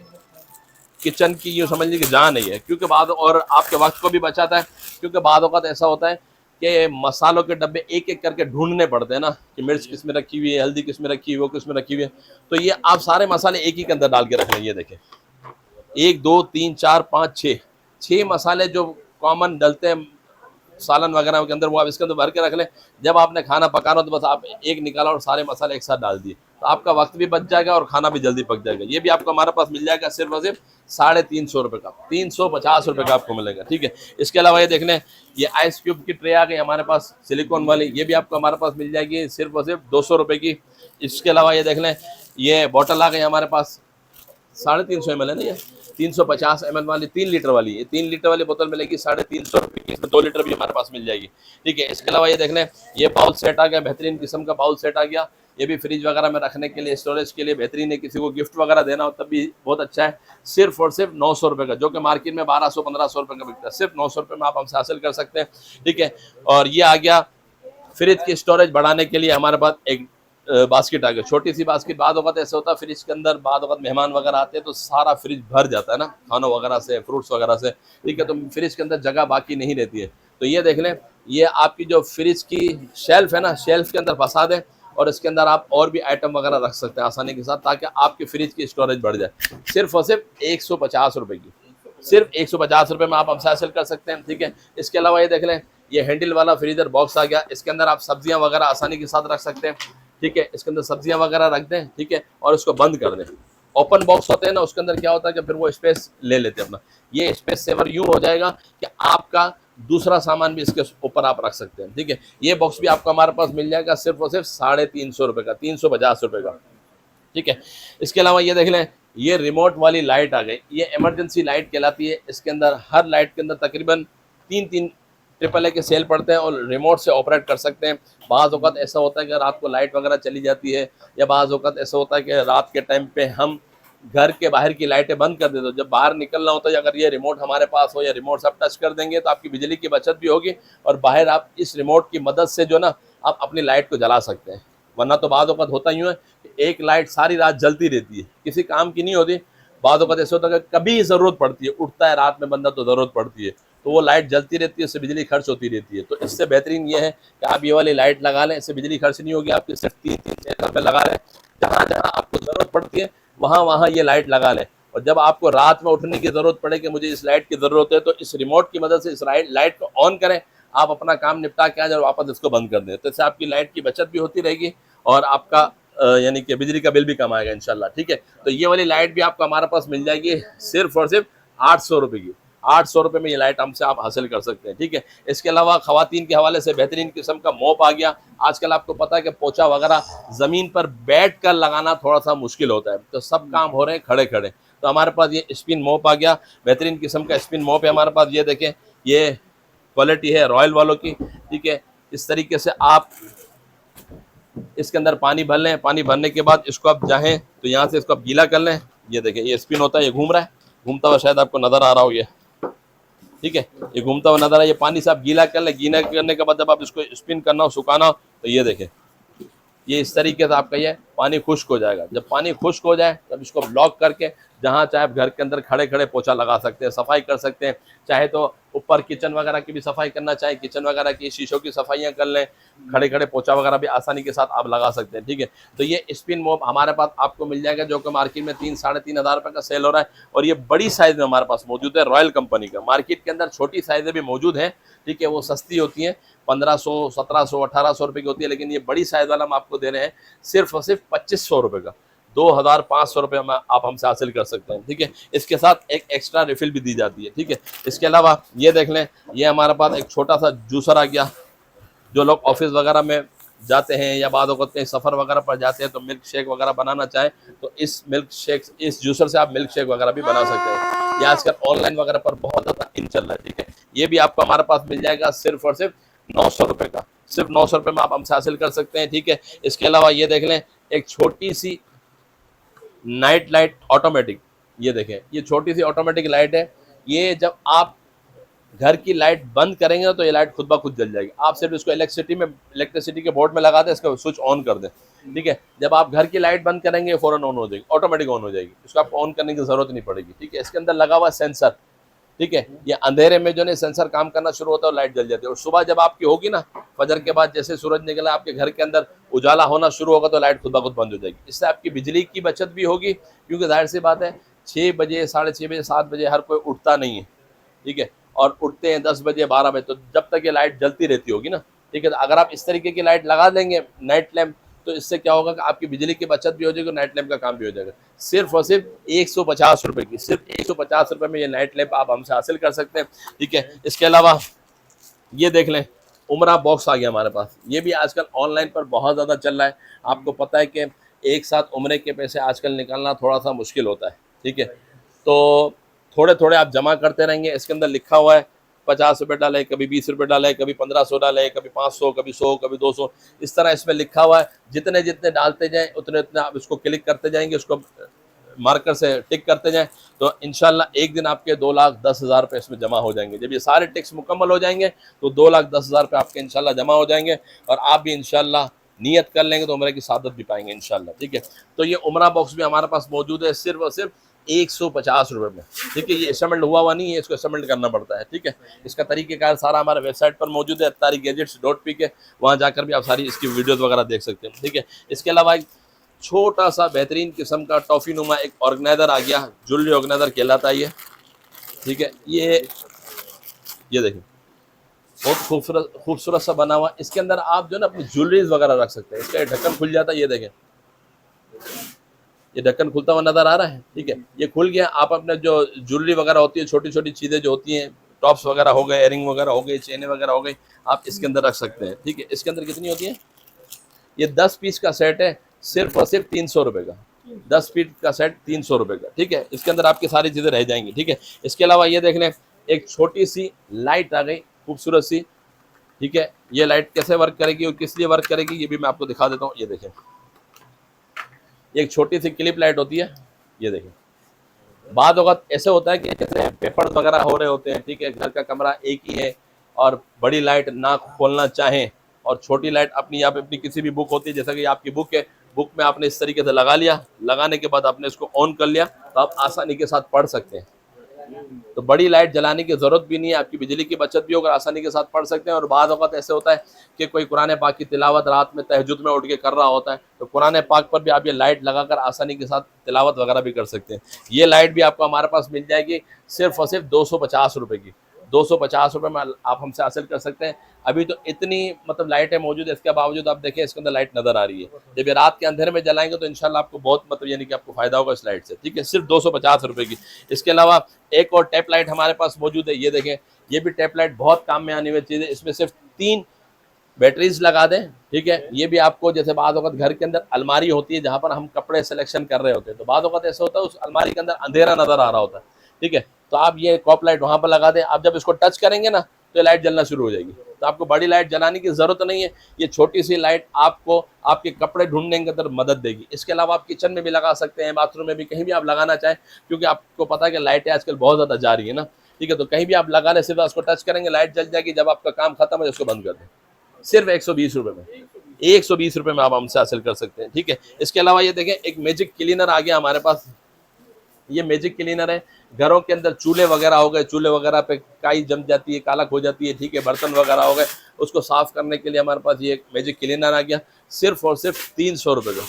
किचन की यूँ समझ लीजिए कि जान नहीं है, क्योंकि बाद और आपके वक्त को भी बचाता है। क्योंकि बाद औक़ात ऐसा होता है कि मसालों के डब्बे एक एक करके ढूंढने पड़ते हैं ना, कि मिर्च किस में रखी हुई है, हल्दी किस में रखी हुई है, वो किस में रखी हुई है। तो ये आप सारे मसाले एक ही के अंदर डाल के रख लें। ये देखें, 1 2 3 4 5 6 6 मसाले जो कॉमन डलते हैं सालन वगैरह के अंदर, वो आप इसके अंदर भर के रख लें। जब आपने खाना पकाना हो तो बस आप एक निकाला और सारे मसाले एक साथ डाल दिए, तो आपका वक्त भी बच जाएगा और खाना भी जल्दी पक जाएगा। ये भी आपको हमारे पास मिल जाएगा सिर्फ और सिर्फ 350 रुपये का, 350 रुपये का आपको मिलेगा, ठीक है। इसके अलावा ये देख लें, ये आइस क्यूब की ट्रे आ गई हमारे पास सिलिकॉन वाली, ये भी आपको हमारे पास मिल जाएगी सिर्फ और सिर्फ 200 रुपये की। इसके अलावा ये देख लें, ये बॉटल आ गई हमारे पास 350 ml है ना, ये 350 ml वाली 3 लीटर वाली, ये 3 लीटर वाली बोतल मिलेगी 350 रुपये की। इसमें 2 लीटर भी हमारे पास मिल जाएगी, ठीक है। इसके अलावा ये देख लें, ये बाउल सेट आ गया, बेहतरीन किस्म का बाउल सेट आ गया। ये भी फ्रिज वगैरह में रखने के लिए, स्टोरेज के लिए बेहतरीन है। किसी को गिफ्ट वगैरह देना हो तब भी बहुत अच्छा है। सिर्फ और सिर्फ 900 रुपये का, जो कि मार्केट में 1200-1500 रुपये का बिकता है, सिर्फ 900 रुपये में आप हमसे हासिल कर सकते हैं, ठीक है। और ये आ गया फ्रिज की स्टोरेज बढ़ाने के लिए हमारे पास एक बास्केट आ गया, छोटी सी बास्केट। बाद वक्त ऐसा होता है फ्रिज के अंदर, बाद वक्त मेहमान वगैरह आते हैं तो सारा फ्रिज भर जाता है ना, खानों वगैरह से, फ्रूट्स वगैरह से, ठीक है। तो फ्रिज के अंदर जगह बाकी नहीं रहती है। तो ये देख लें, ये आपकी जो फ्रिज की शेल्फ है ना, शेल्फ के अंदर फंसा दें और इसके अंदर आप और भी आइटम वगैरह रख सकते हैं आसानी के साथ, ताकि आपके फ्रिज की स्टोरेज बढ़ जाए। सिर्फ और सिर्फ 150 रुपये की, सिर्फ 150 रुपये में आप हमसे हासिल कर सकते हैं, ठीक है। इसके अलावा ये देख लें, ये हैंडल वाला फ्रीजर बॉक्स आ गया, इसके अंदर आप सब्जियां वगैरह आसानी के साथ रख सकते हैं, ठीक है। इसके अंदर सब्जियां वगैरह रख दें, ठीक है, और उसको बंद कर दें। ओपन बॉक्स होते हैं ना, उसके अंदर क्या होता है कि फिर वो स्पेस ले लेते हैं अपना। ये स्पेस सेवर यूं हो जाएगा कि आपका दूसरा सामान भी इसके ऊपर आप रख सकते हैं, ठीक है। ये बॉक्स भी आपको हमारे पास मिल जाएगा सिर्फ और सिर्फ 350 रुपये का, 350 रुपये का, ठीक है। इसके अलावा ये देख लें, ये रिमोट वाली लाइट आ गई, ये इमरजेंसी लाइट कहलाती है। इसके अंदर हर लाइट के अंदर तकरीबन 3 AAA के सेल पड़ते हैं और रिमोट से ऑपरेट कर सकते हैं। बाज़ औक़ात ऐसा होता है कि रात को लाइट वगैरह चली जाती है, या बाज़ औक़ात ऐसा होता है कि रात के टाइम पे हम घर के बाहर की लाइटें बंद कर देते हो, जब बाहर निकलना होता है, अगर ये रिमोट हमारे पास हो या रिमोट से आप टच कर देंगे तो आपकी बिजली की बचत भी होगी, और बाहर आप इस रिमोट की मदद से जो ना आप अपनी लाइट को जला सकते हैं। वरना तो बाज़ औक़ात होता यूँ है कि एक लाइट सारी रात जलती रहती है, किसी काम की नहीं होती। बाज़ औक़ात ऐसा होता है कि कभी ज़रूरत पड़ती है, उठता है रात में बंदा तो ज़रूरत पड़ती है, तो वो लाइट जलती रहती है, उससे बिजली खर्च होती रहती है। तो इससे बेहतरीन ये है कि आप ये वाली लाइट लगा लें, इससे बिजली खर्च नहीं होगी आपकी। सिर्फ 3 जगह पे लगा लें, जहाँ जहाँ आपको ज़रूरत पड़ती है वहाँ वहाँ ये लाइट लगा लें। और जब आपको रात में उठने की ज़रूरत पड़े कि मुझे इस लाइट की ज़रूरत है, तो इस रिमोट की मदद से इस लाइट को ऑन करें, आप अपना काम निपटा के आ जाए और वापस इसको बंद कर दें। तो इससे आपकी लाइट की बचत भी होती रहेगी और आपका यानी कि बिजली का बिल भी कम आएगा इंशाल्लाह, ठीक है। तो ये वाली लाइट भी आपको हमारे पास मिल जाएगी सिर्फ और सिर्फ 800 रुपये की। 800 रुपये में ये लाइट हमसे आप हासिल कर सकते हैं, ठीक है। इसके अलावा ख़वातीन के हवाले से बेहतरीन किस्म का मोप आ गया। आजकल आपको पता है कि पोछा वगैरह ज़मीन पर बैठ कर लगाना थोड़ा सा मुश्किल होता है, तो सब काम हो रहे हैं खड़े खड़े। तो हमारे पास ये स्पिन मोप आ गया, बेहतरीन किस्म का स्पिन मोप है हमारे पास। ये देखें, ये क्वालिटी है रॉयल वालों की, ठीक है। इस तरीके से आप इसके अंदर पानी भर लें, पानी भरने के बाद इसको आप चाहें तो यहाँ से इसको आप गीला कर लें। ये देखें, ये स्पिन होता है, ये घूम रहा है, घूमता हुआ शायद आपको नज़र आ रहा हो, ये ठीक है, ये घूमता हुआ नज़र आ रहा है। ये पानी से आप गीला कर लें, गीला करने के बाद जब आप इसको स्पिन करना हो, सुखाना हो, तो ये देखें, ये इस तरीके से आपका ये पानी खुश्क हो जाएगा। जब पानी खुश्क हो जाए तब इसको ब्लॉक करके जहाँ चाहे आप घर के अंदर खड़े खड़े पोछा लगा सकते हैं, सफाई कर सकते हैं। चाहे तो ऊपर किचन वगैरह की भी सफाई करना चाहे, किचन वगैरह की शीशों की सफाइयाँ कर लें, खड़े खड़े पोछा वगैरह भी आसानी के साथ आप लगा सकते हैं, ठीक है। तो ये स्पिन मोप हमारे पास आपको मिल जाएगा, जो कि मार्केट में 3-3.5 हज़ार रुपये का सेल हो रहा है। और ये बड़ी साइज़ में हमारे पास मौजूद है, रॉयल कंपनी का। मार्केट के अंदर छोटी साइज़ें भी मौजूद हैं, ठीक है, वो सस्ती होती हैं, 1500, 1700, 1800 रुपये की होती है, लेकिन ये बड़ी साइज़ वाला हम आपको दे रहे हैं सिर्फ और सिर्फ 2500 रुपये का। 2500 रुपये में आप हमसे हासिल कर सकते हैं, ठीक है। इसके साथ एक एक्स्ट्रा रिफिल भी दी जाती है, ठीक है। इसके अलावा ये देख लें, ये हमारे पास एक छोटा सा जूसर आ गया। जो लोग ऑफिस वगैरह में जाते हैं या बाद वक्त कहीं सफ़र वगैरह पर जाते हैं तो मिल्क शेक वगैरह बनाना चाहें तो इस जूसर से आप मिल्क शेक वगैरह भी बना सकते हैं। ये आजकल ऑनलाइन वगैरह पर बहुत ज़्यादा इन चल रहा है, ठीक है। ये भी आपको हमारे पास मिल जाएगा सिर्फ और सिर्फ 900 रुपये का, सिर्फ 900 रुपये में आप हमसे हासिल कर सकते हैं, ठीक है। इसके अलावा ये देख लें, एक छोटी सी नाइट लाइट ऑटोमेटिक, ये देखें, ये छोटी सी ऑटोमेटिक लाइट है। ये जब आप घर की लाइट बंद करेंगे तो ये लाइट खुद ब खुद जल जाएगी। आप सिर्फ इसको इलेक्ट्रिसिटी के बोर्ड में लगा दें, इसका स्विच ऑन कर दें, ठीक है। जब आप घर की लाइट बंद करेंगे फ़ौरन ऑन हो जाएगी, ऑटोमेटिक ऑन हो जाएगी, इसको आपको ऑन करने की ज़रूरत नहीं पड़ेगी, ठीक है। इसके अंदर लगा हुआ सेंसर, ठीक है। ये अंधेरे में जो है सेंसर काम करना शुरू होता है और लाइट जल जाती है, और सुबह जब आपकी होगी ना, फजर के बाद जैसे सूरज निकला आपके घर के अंदर उजाला होना शुरू होगा तो लाइट खुद ब खुद बंद हो जाएगी। इससे आपकी बिजली की बचत भी होगी, क्योंकि जाहिर सी बात है 6 बजे, 6:30 बजे, 7 बजे हर कोई उठता नहीं है, ठीक है, और उठते हैं 10 बजे, 12 बजे, तो जब तक ये लाइट जलती रहती होगी ना, ठीक है। तो अगर आप इस तरीके की लाइट लगा देंगे नाइट लैम्प, तो इससे क्या होगा कि आपकी बिजली की बचत भी हो जाएगी और नाइट लैम्प का काम भी हो जाएगा। सिर्फ और सिर्फ 150 रुपए की, सिर्फ 150 रुपए में ये नाइट लैम्प आप हमसे हासिल कर सकते हैं, ठीक है। इसके अलावा ये देख लें, उमरा बॉक्स आ गया हमारे पास। ये भी आजकल ऑनलाइन पर बहुत ज़्यादा चल रहा है। आपको पता है कि एक साथ उम्रे के पैसे आजकल निकालना थोड़ा सा मुश्किल होता है, ठीक है। तो थोड़े थोड़े आप जमा करते रहेंगे। इसके अंदर लिखा हुआ है 50 रुपये डाले, कभी 20 रुपये डाले, कभी 1500 डाले, कभी 500, कभी 100, कभी 200, इस तरह इसमें लिखा हुआ है। जितने जितने डालते जाएं उतने उतने आप इसको क्लिक करते जाएंगे, उसको मार्कर से टिक करते जाएं, तो इंशाल्लाह एक दिन आपके 2,10,000 रुपये इसमें जमा हो जाएंगे। जब ये सारे टिक्स मुकम्मल हो जाएंगे तो 2,10,000 रुपये आपके इंशाल्लाह जमा हो जाएंगे, और आप भी इंशाल्लाह नियत कर लेंगे तो उम्र की सादत भी पाएंगे इंशाल्लाह, ठीक है। तो ये उमरा बॉक्स भी हमारे पास मौजूद है सिर्फ और सिर्फ 150 रुपये में, ठीक है। ये एस्टेटमेंट हुआ नहीं है, इसको एस्टेटमेंट करना पड़ता है, ठीक है। इसका तरीक़ेकार सारा हमारे वेबसाइट पर मौजूद है, attarigadgets.pk, वहाँ जाकर भी आप सारी इसकी वीडियोज़ वगैरह देख सकते हैं, ठीक है। इसके अलावा एक छोटा सा बेहतरीन किस्म का टॉफ़ी नुमा एक ऑर्गेनाइज़र आ गया, ज्वेलरी ऑर्गेनाइज़र कहलाता है ये, ठीक है। ये देखिए बहुत खूबसूरत सा बना हुआ। इसके अंदर आप जो है ना अपनी ज्वेलरीज वगैरह रख सकते हैं। इसका ढक्कन खुल जाता है, ये देखें, ये ढक्कन खुलता हुआ नज़र आ रहा है, ठीक है। ये खुल गया। आप अपने जो ज्वेलरी वगैरह होती है, छोटी छोटी चीज़ें जो होती हैं, टॉप्स वगैरह हो गए, एयरिंग वगैरह हो गई, चेनें वगैरह हो गई, आप इसके अंदर रख सकते हैं, ठीक है। इसके अंदर कितनी होती है, ये 10 पीस का सेट है, सिर्फ और सिर्फ 300 रुपये का, 10 पीस का सेट 300 रुपये का, ठीक है। इसके अंदर आपकी सारी चीज़ें रह जाएंगी, ठीक है। इसके अलावा ये देख लें, एक छोटी सी लाइट आ गई खूबसूरत सी, ठीक है। ये लाइट कैसे वर्क करेगी और किस लिए वर्क करेगी ये भी मैं आपको दिखा देता हूँ। ये देखें, एक छोटी सी क्लिप लाइट होती है, ये देखें। बाद वक्त ऐसे होता है कि जैसे पेपर्स वगैरह हो रहे होते हैं, ठीक है, घर का कमरा एक ही है और बड़ी लाइट ना खोलना चाहें, और छोटी लाइट अपनी यहाँ पे अपनी किसी भी बुक होती है, जैसा कि आपकी बुक है, बुक में आपने इस तरीके से लगा लिया, लगाने के बाद आपने इसको ऑन कर लिया, तो आप आसानी के साथ पढ़ सकते हैं। तो बड़ी लाइट जलाने की ज़रूरत भी नहीं है, आपकी बिजली की बचत भी होकर आसानी के साथ पढ़ सकते हैं। और बाद वक़्त ऐसे होता है कि कोई कुरान पाक की तिलावत रात में तहज्जुद में उठ के कर रहा होता है, तो कुरान पाक पर भी आप ये लाइट लगाकर आसानी के साथ तिलावत वगैरह भी कर सकते हैं। ये लाइट भी आपको हमारे पास मिल जाएगी सिर्फ और सिर्फ 250 रुपये की, 250 रुपये में आप हमसे हासिल कर सकते हैं। अभी तो इतनी मतलब लाइटें मौजूद है, इसके बावजूद आप देखें इसके अंदर लाइट नज़र आ रही है। जब ये रात के अंधेरे में जलाएंगे तो इंशाल्लाह आपको बहुत मतलब यानी कि आपको फ़ायदा होगा इस लाइट से, ठीक है, सिर्फ 250 रुपये की। इसके अलावा एक और टैप लाइट हमारे पास मौजूद है, ये देखें, ये भी टैप लाइट बहुत काम में आने वाली चीज़ है। इसमें सिर्फ 3 बैटरीज लगा दें, ठीक है। ये भी आपको जैसे बाद वक्त घर के अंदर अलमारी होती है जहाँ पर हम कपड़े सिलेक्शन कर रहे होते हैं, तो बाद वक्त ऐसा होता है उस अलमारी के अंदर अंधेरा नज़र आ रहा होता है, ठीक है। तो आप ये कॉप लाइट वहाँ पर लगा दें, आप जब इसको टच करेंगे ना तो ये लाइट जलना शुरू हो जाएगी, तो आपको बड़ी लाइट जलाने की ज़रूरत नहीं है। ये छोटी सी लाइट आपको आपके कपड़े ढूंढने के अंदर मदद देगी। इसके अलावा आप किचन में भी लगा सकते हैं, बाथरूम में भी, कहीं भी आप लगाना चाहें, क्योंकि आपको पता है कि लाइटें आजकल बहुत ज़्यादा जा रही है ना, ठीक है। तो कहीं भी आप लगा लें, सिर्फ उसको टच करेंगे लाइट जल जाएगी, जब आपका काम खत्म है उसको बंद कर दें, सिर्फ 120 रुपये में, 120 रुपये में आप हमसे हासिल कर सकते हैं, ठीक है। इसके अलावा ये देखें, एक मैजिक क्लीनर आ गया हमारे पास। ये मैजिक क्लीनर है, घरों के अंदर चूल्हे वगैरह हो गए, चूल्हे वगैरह पे काई जम जाती है, कालक हो जाती है, ठीक है, बर्तन वगैरह हो गए, उसको साफ़ करने के लिए हमारे पास ये मैजिक क्लीनर आ गया, सिर्फ और सिर्फ 300 रुपये का,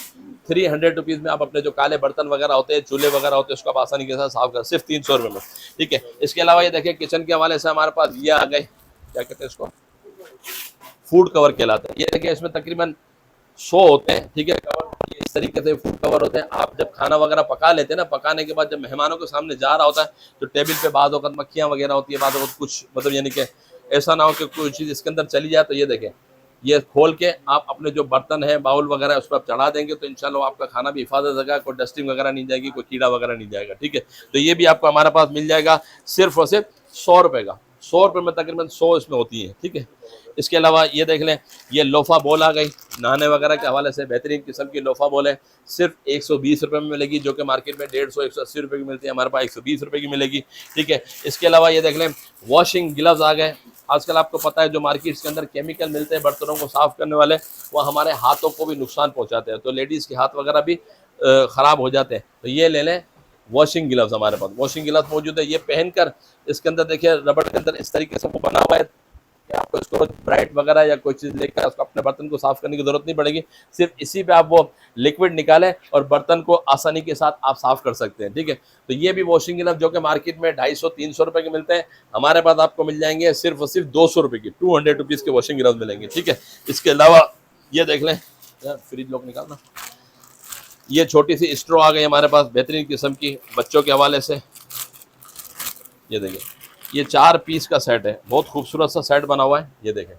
300 रुपीज़ में आप अपने जो काले बर्तन वगैरह होते हैं, चूल्हे वगैरह होते हैं, उसको आप आसानी के साथ साफ कर, सिर्फ 300 रुपये में, ठीक है। इसके अलावा ये देखिए, किचन के हवाले से हमारे पास ये आ गए, क्या कहते हैं इसको, फूड कवर कहलाता है। ये देखिए, इसमें तकरीबन 100 होते हैं, ठीक है, कवर इस तरीके से फूड कवर होते हैं। आप जब खाना वगैरह पका लेते हैं ना, पकाने के बाद जब मेहमानों के सामने जा रहा होता है तो टेबल पे बाद वक्त मक्खियाँ वगैरह होती है, बाद वक्त कुछ मतलब यानी कि ऐसा ना हो कि कोई चीज़ इसके अंदर चली जाए, तो ये देखें, ये खोल के आप अपने जो बर्तन है, बाउल वगैरह, उस पर आप चढ़ा देंगे तो इंशाल्लाह आपका खाना भी हिफाजत रहेगा, कोई डस्टिंग वगैरह नहीं जाएगी, कोई कीड़ा वगैरह नहीं जाएगा, ठीक है। तो ये भी आपको हमारे पास मिल जाएगा सिर्फ और सिर्फ 100 रुपये का, 100 रुपये में तकरीबन 100 इसमें होती है, ठीक है। इसके अलावा ये देख लें, ये लोफा बॉल आ गई, नहाने वगैरह के हवाले से बेहतरीन किस्म की लोफा बॉल है, सिर्फ 120 रुपये में मिलेगी, जो कि मार्केट में 150 180 रुपये की मिलती है, हमारे पास 120 रुपये की मिलेगी, ठीक है। इसके अलावा ये देख लें, वॉशिंग ग्लव्स आ गए। आजकल आपको पता है जो मार्केट्स के अंदर केमिकल मिलते हैं बर्तनों को साफ़ करने वाले, वो हमारे हाथों को भी नुकसान पहुँचाते हैं, तो लेडीज़ के हाथ वगैरह भी ख़राब हो जाते हैं, तो ये ले लें, वॉशिंग ग्लव्स हमारे पास वॉशिंग ग्लव्स मौजूद है। ये पहनकर इसके अंदर देखिए रबड़ के अंदर इस तरीके से वो बना हुआ है कि आपको इसको ब्राइट वगैरह या कोई चीज़ लेकर उसको अपने बर्तन को साफ करने की जरूरत नहीं पड़ेगी। सिर्फ इसी पे आप वो लिक्विड निकालें और बर्तन को आसानी के साथ आप साफ कर सकते हैं। ठीक है, तो ये भी वॉशिंग ग्लव जो कि मार्केट में 250-300 रुपए के मिलते हैं, हमारे पास आपको मिल जाएंगे सिर्फ और सिर्फ 200 रुपए की 200 रुपीज़ के वॉशिंग ग्लव मिलेंगे। ठीक है, इसके अलावा ये देख लें, फ्रिज लॉक निकालना, ये छोटी सी स्ट्रॉ आ गई हमारे पास बेहतरीन किस्म की बच्चों के हवाले से। ये देखिए, ये 4 पीस का सेट है, बहुत खूबसूरत सा सेट बना हुआ है। ये देखें,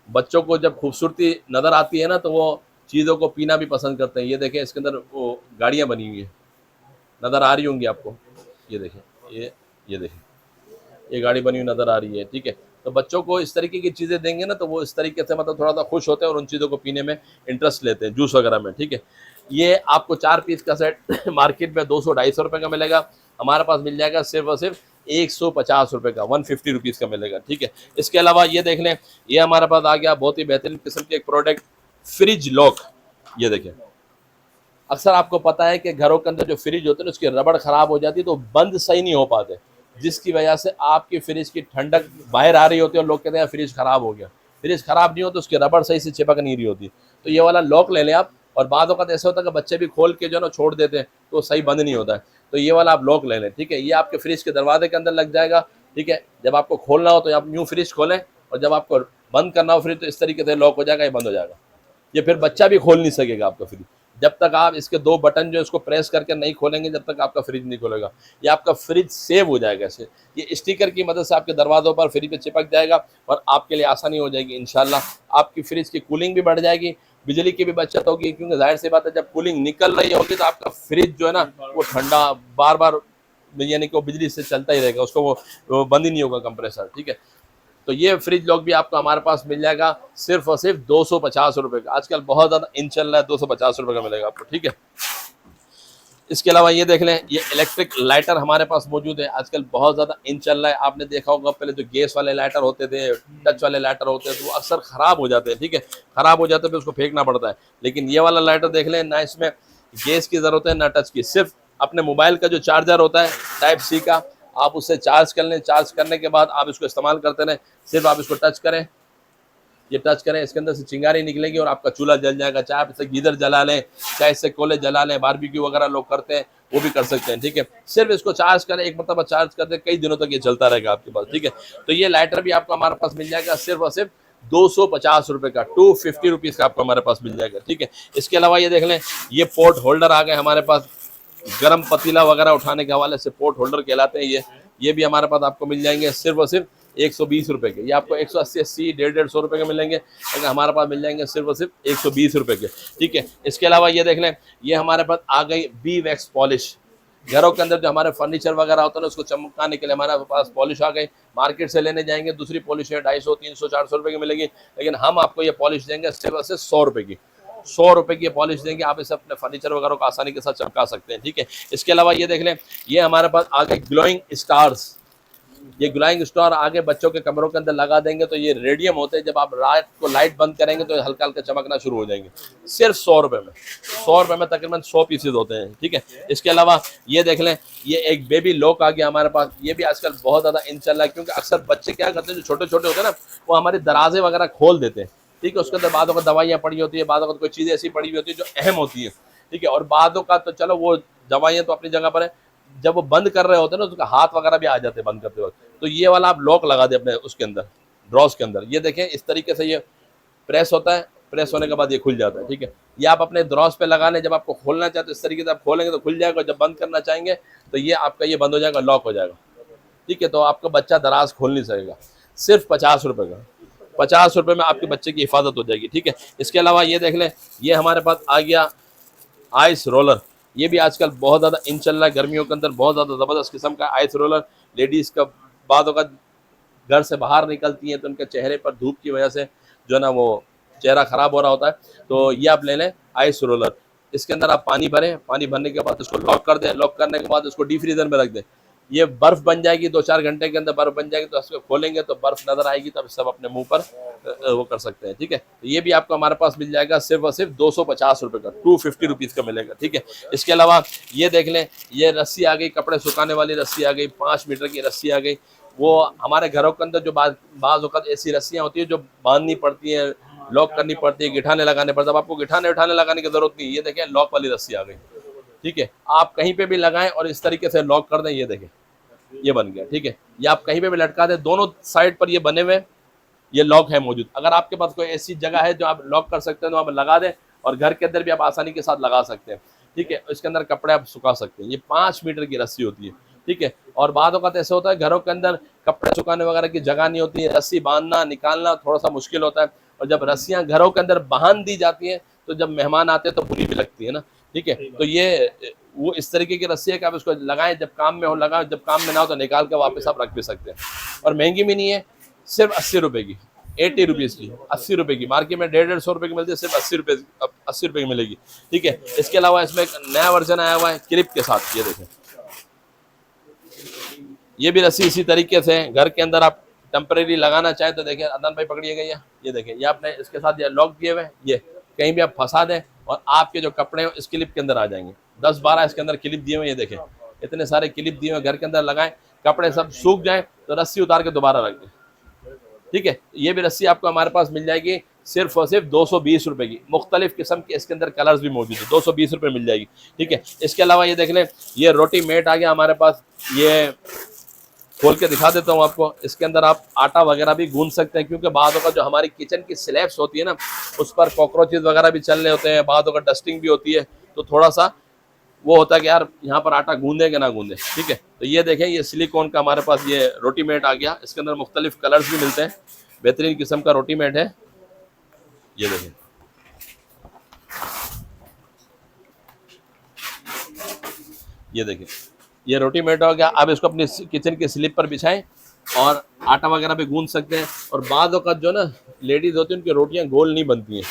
बच्चों को जब खूबसूरती नज़र आती है ना तो वो चीज़ों को पीना भी पसंद करते हैं। ये देखें, इसके अंदर वो गाड़ियाँ बनी हुई हैं, नज़र आ रही होंगी आपको। ये देखें, ये देखें, ये गाड़ी बनी हुई नज़र आ रही है। ठीक है, तो बच्चों को इस तरीके की चीज़ें देंगे ना तो वो इस तरीके से मतलब थोड़ा सा खुश होते हैं और उन चीज़ों को पीने में इंटरेस्ट लेते हैं, जूस वगैरह में। ठीक है, ये आपको 4 पीस का सेट मार्केट में 200-250 रुपये का मिलेगा, हमारे पास मिल जाएगा सिर्फ और सिर्फ 150 रुपये का, 150 रुपीज़ का मिलेगा। ठीक है, इसके अलावा ये देख लें, ये हमारे पास आ गया बहुत ही बेहतरीन किस्म की एक प्रोडक्ट, फ्रिज लॉक। ये देखें, अक्सर आपको पता है कि घरों के अंदर जो फ्रिज होते हैं उसकी रबड़ ख़राब हो जाती है तो बंद सही नहीं हो पाते, जिसकी वजह से आपकी फ्रिज की ठंडक बाहर आ रही होती है और लोग कहते हैं फ्रिज ख़राब हो गया। फ्रिज ख़राब नहीं हो तो उसकी रबड़ सही से चिपक नहीं रही होती, तो ये वाला लॉक ले लें आप। और बाद वक्त ऐसा होता है कि बच्चे भी खोल के जो है ना छोड़ देते हैं तो सही बंद नहीं होता है, तो ये वाला आप लॉक ले लें। ठीक है, ये आपके फ्रिज के दरवाजे के अंदर लग जाएगा। ठीक है, जब आपको खोलना हो तो आप न्यू फ्रिज खोलें और जब आपको बंद करना हो फ्रिज तो इस तरीके से लॉक हो जाएगा, ये बंद हो जाएगा। ये फिर बच्चा भी खोल नहीं सकेगा आपका फ्रिज, जब तक आप इसके 2 बटन जो इसको प्रेस करके नहीं खोलेंगे जब तक आपका फ्रिज नहीं खोलेगा। ये आपका फ्रिज सेव हो जाएगा ऐसे, ये स्टिकर की मदद से आपके दरवाज़ों पर फ्रिज पे चिपक जाएगा और आपके लिए आसानी हो जाएगी इंशाल्लाह। आपकी फ्रिज की कूलिंग भी बढ़ जाएगी, बिजली की भी बचत होगी, क्योंकि जाहिर सी बात है जब कूलिंग निकल रही होगी तो आपका फ्रिज जो है ना वो ठंडा बार बार यानी कि वो बिजली से चलता ही रहेगा, उसको वो बंद ही नहीं होगा कंप्रेसर। ठीक है, तो ये फ्रिज लॉक भी आपको हमारे पास मिल जाएगा सिर्फ और सिर्फ 250 रुपये का। आजकल बहुत ज़्यादा इन चल रहा है, 250 रुपये का मिलेगा आपको। ठीक है, इसके अलावा ये देख लें, ये इलेक्ट्रिक लाइटर हमारे पास मौजूद है, आजकल बहुत ज़्यादा इन चल रहा है। आपने देखा होगा पहले जो गैस वाले लाइटर होते थे, टच वाले लाइटर होते थे, तो वो अक्सर ख़राब हो जाते हैं। ठीक है, ख़राब हो जाते हैं तो उसको फेंकना पड़ता है, लेकिन ये वाला लाइटर देख लें, ना इसमें गैस की ज़रूरत है ना टच की, सिर्फ अपने मोबाइल का जो चार्जर होता है टाइप सी का, आप उससे चार्ज कर लें। चार्ज करने के बाद आप इसको इस्तेमाल करते रहें, सिर्फ आप इसको टच करें, ये टच करें, इसके अंदर से चिंगारी निकलेगी और आपका चूल्हा जल जाएगा। चाहे आप इससे गीजर जला लें, चाहे इससे कोले जला लें, बारबेक्यू वगैरह लोग करते हैं वो भी कर सकते हैं। ठीक है, सिर्फ इसको चार्ज करें, एक मरतबा चार्ज कर दें, कई दिनों तक ये चलता रहेगा आपके पास। ठीक है, तो ये लाइटर भी आपको हमारे पास मिल जाएगा सिर्फ और सिर्फ 250 रुपये का, 250 रुपीज़ का आपको हमारे पास मिल जाएगा। ठीक है, इसके अलावा ये देख लें, ये पोर्ट होल्डर आ गए हमारे पास, गरम पतीला वगैरह उठाने के हवाले से पोर्ट होल्डर कहलाते हैं ये भी हमारे पास आपको मिल जाएंगे सिर्फ और सिर्फ 120 रुपये के। ये आपको 180-80, 150-150 रुपये के मिलेंगे, लेकिन हमारे पास मिल जाएंगे सिर्फ और सिर्फ 120 रुपये के। ठीक है, इसके अलावा ये देख लें, ये हमारे पास आ गई बी वैक्स पॉलिश। घरों के अंदर जो हमारे फर्नीचर वगैरह होता है ना उसको चमकाने के लिए हमारे पास पॉलिश आ गई। मार्केट से लेने जाएंगे दूसरी पॉलिश है 250-300-400 रुपये की मिलेगी, लेकिन हम आपको ये पॉलिश देंगे सिर्फ और सिर्फ 100 रुपये की। 100 रुपये की पॉलिश देंगे, आप इसे अपने फर्नीचर वगैरह को आसानी के साथ चमका सकते हैं। ठीक है, इसके अलावा ये देख लें, ये हमारे पास आगे ग्लोइंग स्टार्स, ये ग्लोइंग स्टार आगे बच्चों के कमरों के अंदर लगा देंगे तो ये रेडियम होते हैं, जब आप रात को लाइट बंद करेंगे तो हल्का हल्का चमकना शुरू हो जाएंगे, सिर्फ 100 रुपये में। 100 रुपये में तकरीबन 100 पीसेज होते हैं। ठीक है, इसके अलावा ये देख लें, ये एक बेबी लॉक आ गया हमारे पास, ये भी आजकल बहुत ज़्यादा इन चल रहा है, क्योंकि अक्सर बच्चे क्या करते हैं जो छोटे छोटे होते हैं ना वो हमारे दराजे वगैरह खोल देते हैं। ठीक है, उसके अंदर बादों का दवाइयाँ पड़ी होती है, बादों का कोई चीज़ ऐसी पड़ी हुई होती है जो अहम होती है। ठीक है, और बादों का तो चलो वो दवाइयाँ तो अपनी जगह पर है, जब वो बंद कर रहे होते हैं ना उसका हाथ वगैरह भी आ जाते हैं बंद करते वक्त, तो ये वाला आप लॉक लगा दें अपने उसके अंदर ड्रॉस के अंदर। ये देखें, इस तरीके से ये प्रेस होता है, प्रेस होने के बाद ये खुल जाता है। ठीक है, ये आप अपने ड्रॉस पे लगा लें, जब आपको खोलना चाहे तो इस तरीके से आप खोलेंगे तो खुल जाएगा, जब बंद करना चाहेंगे तो ये आपका ये बंद हो जाएगा, लॉक हो जाएगा। ठीक है, तो आपका बच्चा दराज खोल नहीं सकेगा, सिर्फ 50 रुपये का, 50 रुपये में आपके बच्चे की हिफाजत हो जाएगी। ठीक है, इसके अलावा ये देख लें, ये हमारे पास आ गया आइस रोलर, ये भी आजकल बहुत ज़्यादा इन चल रहा है, गर्मियों के अंदर बहुत ज़्यादा ज़बरदस्त किस्म का आइस रोलर। लेडीज़ का बाद का घर से बाहर निकलती हैं तो उनके चेहरे पर धूप की वजह से जो है ना वो चेहरा ख़राब हो रहा होता है, तो ये आप ले लें आइस रोलर। इसके अंदर आप पानी भरें, पानी भरने के बाद इसको लॉक कर दें, लॉक करने के बाद इसको डीप फ्रीज़र में रख दें। ये बर्फ बन जाएगी, 2-4 घंटे के अंदर बर्फ बन जाएगी, तो इसको खोलेंगे तो बर्फ नजर आएगी, तब सब अपने मुंह पर वो कर सकते हैं। ठीक है, तो ये भी आपको हमारे पास मिल जाएगा सिर्फ और सिर्फ 250 रुपए का, 250 रुपीज का मिलेगा। ठीक है, इसके अलावा ये देख लें, ये रस्सी आ गई, कपड़े सुखाने वाली रस्सी आ गई, 5 मीटर की रस्सी आ गई। वो हमारे घरों के अंदर जो बाज़ औक़ात ऐसी रस्सियाँ होती है जो बांधनी पड़ती है, लॉक करनी पड़ती है, गिठाने लगाने पड़ते हैं। अब आपको गिठाने उठाने लगाने की जरूरत नहीं, ये देखें लॉक वाली रस्सी आ गई। ठीक है, आप कहीं पे भी लगाएं और इस तरीके से लॉक कर दें, ये देखें ये बन गया। ठीक है, या आप कहीं पे भी लटका दें, दोनों साइड पर ये बने हुए ये लॉक है मौजूद। अगर आपके पास कोई ऐसी जगह है जो आप लॉक कर सकते हैं तो आप लगा दें, और घर के अंदर भी आप आसानी के साथ लगा सकते हैं। ठीक है, इसके अंदर कपड़े आप सुखा सकते हैं। ये 5 मीटर की रस्सी होती है। ठीक है, और बाद वक़्त ऐसे होता है घरों के अंदर कपड़े सुखाने वगैरह की जगह नहीं होती है, रस्सी बांधना निकालना थोड़ा सा मुश्किल होता है, और जब रस्सियाँ घरों के अंदर बांध दी जाती हैं तो जब मेहमान आते हैं तो बुरी भी लगती है ना। ठीक है, तो ये वो इस तरीके की रस्सी है कि आप इसको लगाएं, जब काम में हो लगाएं, जब काम में ना हो तो निकाल कर वापस आप रख भी सकते हैं। और महंगी भी नहीं है, सिर्फ 80 रुपए की, 80 रुपीज़ की, 80 रुपए की। मार्केट में 150-150 रुपए की मिलती है, सिर्फ 80 रुपए, 80 रुपए की मिलेगी। ठीक है, इसके अलावा इसमें एक नया वर्जन आया हुआ है क्लिप के साथ, ये देखें, ये भी रस्सी इसी तरीके से घर के अंदर आप टेम्परेरी लगाना चाहे तो देखिए, अदनान भाई पकड़िएगा, ये देखें, ये आपने इसके साथ ये लॉक दिए हुए, ये कहीं भी आप फंसा दें और आपके जो कपड़े हैं इस क्लिप के अंदर आ जाएंगे। 10-12 इसके अंदर क्लिप दिए हुए, ये देखें इतने सारे क्लिप दिए हुए, घर के अंदर लगाएं, कपड़े सब सूख जाए तो रस्सी उतार के दोबारा रख दें। ठीक है, ये भी रस्सी आपको हमारे पास मिल जाएगी सिर्फ और सिर्फ 220 रुपए की। मुख्तलिफ किस्म के इसके अंदर कलर्स भी मौजूद है, 220 रुपए मिल जाएगी। ठीक है, इसके अलावा ये देख लें, ये रोटी मेट आ गया हमारे पास, ये खोल के दिखा देता हूँ आपको। इसके अंदर आप आटा वगैरह भी गूंद सकते हैं, क्योंकि बाद का जो हमारी किचन की स्लैब्स होती है ना, उस पर कॉकरोचेज वगैरह भी चल रहे होते हैं, बाद का डस्टिंग भी होती है, तो थोड़ा सा वो होता है कि यार यहाँ पर आटा गूंदे कि ना गूंदे। ठीक है, तो ये देखें, ये सिलिकॉन का हमारे पास ये रोटी मेट आ गया। इसके अंदर मुख्तलिफ कलर्स भी मिलते हैं, बेहतरीन किस्म का रोटी मेट है, ये देखें। ये देखिए, ये रोटी मेट हो गया। आप इसको अपनी किचन के स्लिप पर बिछाएं और आटा वगैरह भी गूंद सकते हैं। और बाद वक़्त जो ना लेडीज़ होती हैं उनकी रोटियां गोल नहीं बनती हैं।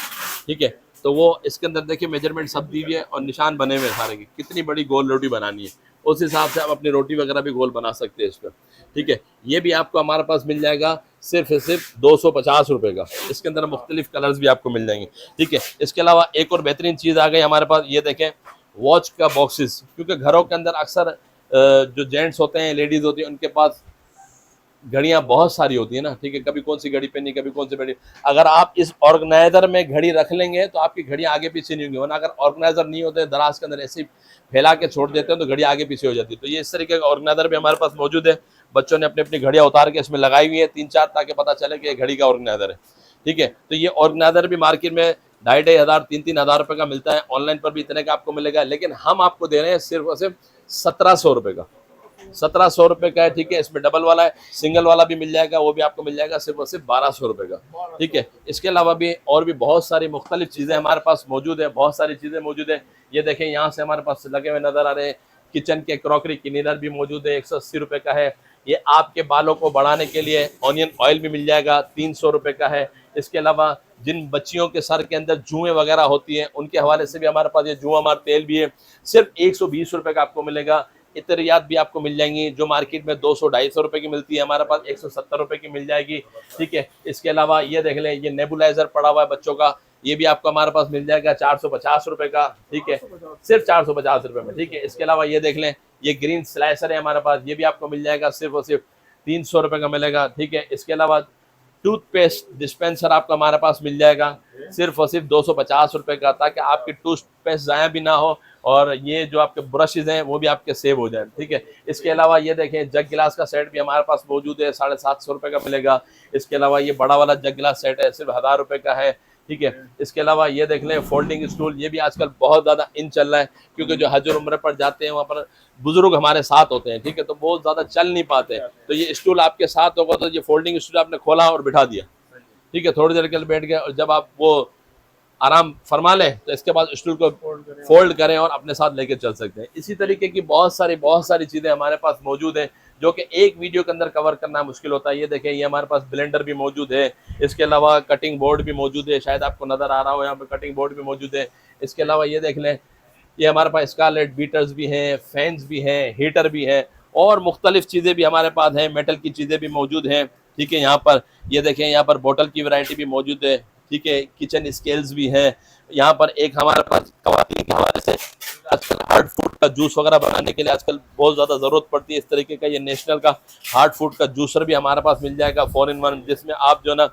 ठीक है, तो वो इसके अंदर देखिए मेजरमेंट सब दी हुई है और निशान बने हुए हैं सारे की, कितनी बड़ी गोल रोटी बनानी है, उस हिसाब से आप अपनी रोटी वगैरह भी गोल बना सकते हैं इस पर। ठीक है, ये भी आपको हमारे पास मिल जाएगा सिर्फ 250 रुपये का। इसके अंदर मुख्तलिफ कलर्स भी आपको मिल जाएंगे। ठीक है, इसके अलावा एक और बेहतरीन चीज़ आ गई हमारे पास, ये देखें वॉच का बॉक्सेस, क्योंकि घरों के अंदर अक्सर जो जेंट्स होते हैं, लेडीज़ होती हैं, उनके पास घड़ियाँ बहुत सारी होती है ना। ठीक है, कभी कौन सी घड़ी पहनी, कभी कौन सी घड़ी। अगर आप इस ऑर्गेनाइजर में घड़ी रख लेंगे तो आपकी घड़ियाँ आगे पीछे नहीं होंगी, वरना अगर ऑर्गेनाइजर नहीं होते, दराज के अंदर ऐसे ही फैला के छोड़ देते हैं तो घड़ी आगे पीछे हो जाती है। तो ये इस तरीके का ऑर्गेनाइजर भी हमारे पास मौजूद है। बच्चों ने अपनी अपनी घड़ियाँ उतार के इसमें लगाई हुई है 3-4, ताकि पता चले कि ये घड़ी का ऑर्गेनाइजर है। ठीक है, तो ये ऑर्गेनाइजर भी मार्केट में 2,500, 3,000 हज़ार रुपये का मिलता है, ऑनलाइन पर भी इतने का आपको मिलेगा, लेकिन हम आपको दे रहे हैं सिर्फ और सिर्फ 1700 रुपये का। 1700 रुपये का है। ठीक है, इसमें डबल वाला है, सिंगल वाला भी मिल जाएगा, वो भी आपको मिल जाएगा सिर्फ और सिर्फ 1200 रुपये का। ठीक है, इसके अलावा भी और भी बहुत सारी मुख्तलिफ चीज़ें हमारे पास मौजूद है, बहुत सारी चीज़ें मौजूद है। ये देखें, यहाँ से हमारे पास लगे हुए नज़र आ रहे हैं किचन के क्रॉकरी क्लीनर भी मौजूद है, 180 रुपये का है। ये आपके बालों को बढ़ाने के लिए ऑनियन ऑयल भी मिल जाएगा, 300 रुपये का है। इसके अलावा जिन बच्चियों के सर के अंदर जुएँ वगैरह होती हैं, उनके हवाले से भी हमारे पास ये जुआ मार तेल भी है, सिर्फ 120 रुपये का आपको मिलेगा। इतरियात भी आपको मिल जाएंगी, जो मार्केट में 200-250 रुपये की मिलती है, हमारे पास 170 रुपये की मिल जाएगी। ठीक है, इसके अलावा ये देख लें, ये नेबुलाइजर पड़ा हुआ है बच्चों का, ये भी आपको हमारे पास मिल जाएगा 450 रुपये का। ठीक है, सिर्फ 450 रुपये में। ठीक है, इसके अलावा ये देख लें, ये ग्रीन स्लाइसर है हमारे पास, ये भी आपको मिल जाएगा सिर्फ और सिर्फ 300 रुपये का मिलेगा। ठीक है, इसके अलावा टूथपेस्ट डिस्पेंसर आपको हमारे पास मिल जाएगा सिर्फ और सिर्फ 250 रुपये का, ताकि आपकी टूथपेस्ट ज़ाया भी ना हो और ये जो आपके ब्रशेज़ हैं वो भी आपके सेव हो जाए। ठीक है, इसके अलावा ये देखें, जग गिलास का सेट भी हमारे पास मौजूद है, 750 रुपये का मिलेगा। इसके अलावा ये बड़ा वाला जग गिलास सेट है, सिर्फ 1000 रुपये का है। ठीक है, इसके अलावा ये देख लें फोल्डिंग स्टूल, ये भी आजकल बहुत ज़्यादा इन चल रहा है, क्योंकि जो हज और उम्र पर जाते हैं वहाँ पर बुजुर्ग हमारे साथ होते हैं। ठीक है, तो बहुत ज़्यादा चल नहीं पाते, तो ये स्टूल आपके साथ होगा, तो ये फोल्डिंग स्टूल आपने खोला और बिठा दिया। ठीक है, थोड़ी देर के लिए बैठ गए और जब आप वो आराम फरमा लें तो इसके बाद स्टूल को फोल्ड करें और अपने साथ लेके चल सकते हैं। इसी तरीके की बहुत सारी चीज़ें हमारे पास मौजूद हैं, जो कि एक वीडियो के अंदर कवर करना मुश्किल होता है। ये देखें, ये हमारे पास ब्लेंडर भी मौजूद है, इसके अलावा कटिंग बोर्ड भी मौजूद है, शायद आपको नज़र आ रहा हो, यहाँ पर कटिंग बोर्ड भी मौजूद है। इसके अलावा ये देख लें, ये हमारे पास स्कारलेट बीटर्स भी हैं, फैंस भी हैं, हीटर भी हैं, और मुख्तलिफ चीज़ें भी हमारे पास हैं, मेटल की चीज़ें भी मौजूद हैं। ठीक है, यहाँ पर ये देखें, यहाँ पर बोतल की वैरायटी भी मौजूद है। ठीक है, किचन स्केल्स भी हैं। यहाँ पर एक हमारे पास ख़वातीन के हवाले से आजकल हार्ड फूड का जूस वगैरह बनाने के लिए आजकल बहुत ज़्यादा ज़रूरत पड़ती है। इस तरीके का ये नेशनल का हार्ड फूड का जूसर भी हमारे पास मिल जाएगा 4 in 1, जिसमें आप जो ना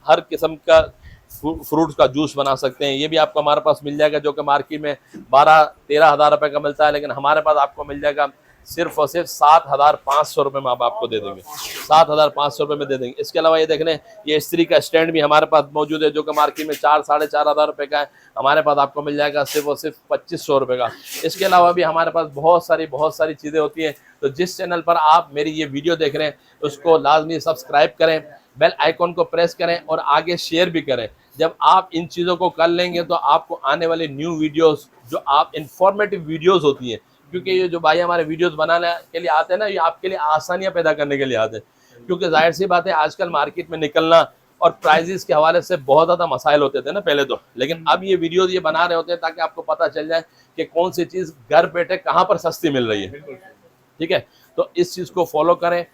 हर किस्म का फ्रूट्स का जूस बना सकते हैं। ये भी आपको हमारे पास मिल जाएगा, जो कि मार्केट में 12-13 हज़ार रुपये का मिलता है, लेकिन हमारे पास आपको मिल जाएगा सिर्फ और सिर्फ 7,500 रुपये में आपको दे देंगे। 7,500 रुपये में दे देंगे। इसके अलावा ये देख लें, ये इस्त्री का स्टैंड भी हमारे पास मौजूद है, जो कि मार्केट में 4-4.5 हज़ार रुपये का है। हमारे पास आपको मिल जाएगा सिर्फ और सिर्फ 2500 रुपये का। इसके अलावा भी हमारे पास बहुत सारी चीज़ें होती हैं। तो जिस चैनल पर आप मेरी ये वीडियो देख रहे हैं उसको लाजमी सब्सक्राइब करें, बेल आइकॉन को प्रेस करें और आगे शेयर भी करें। जब आप इन चीज़ों को कर लेंगे तो आपको आने वाले न्यू वीडियोस, जो आप इंफॉर्मेटिव वीडियोस होती हैं, क्योंकि ये जो भाई हमारे वीडियोस बनाने के लिए आते हैं ना, ये आपके लिए आसानियां पैदा करने के लिए आते हैं। क्योंकि जाहिर सी बात है, आजकल मार्केट में निकलना और प्राइजेस के हवाले से बहुत ज़्यादा मसाइल होते थे ना पहले तो, लेकिन अब ये वीडियोस ये बना रहे होते हैं ताकि आपको पता चल जाए कि कौन सी चीज़ घर बैठे कहाँ पर सस्ती मिल रही है। ठीक है, तो इस चीज़ को फॉलो करें,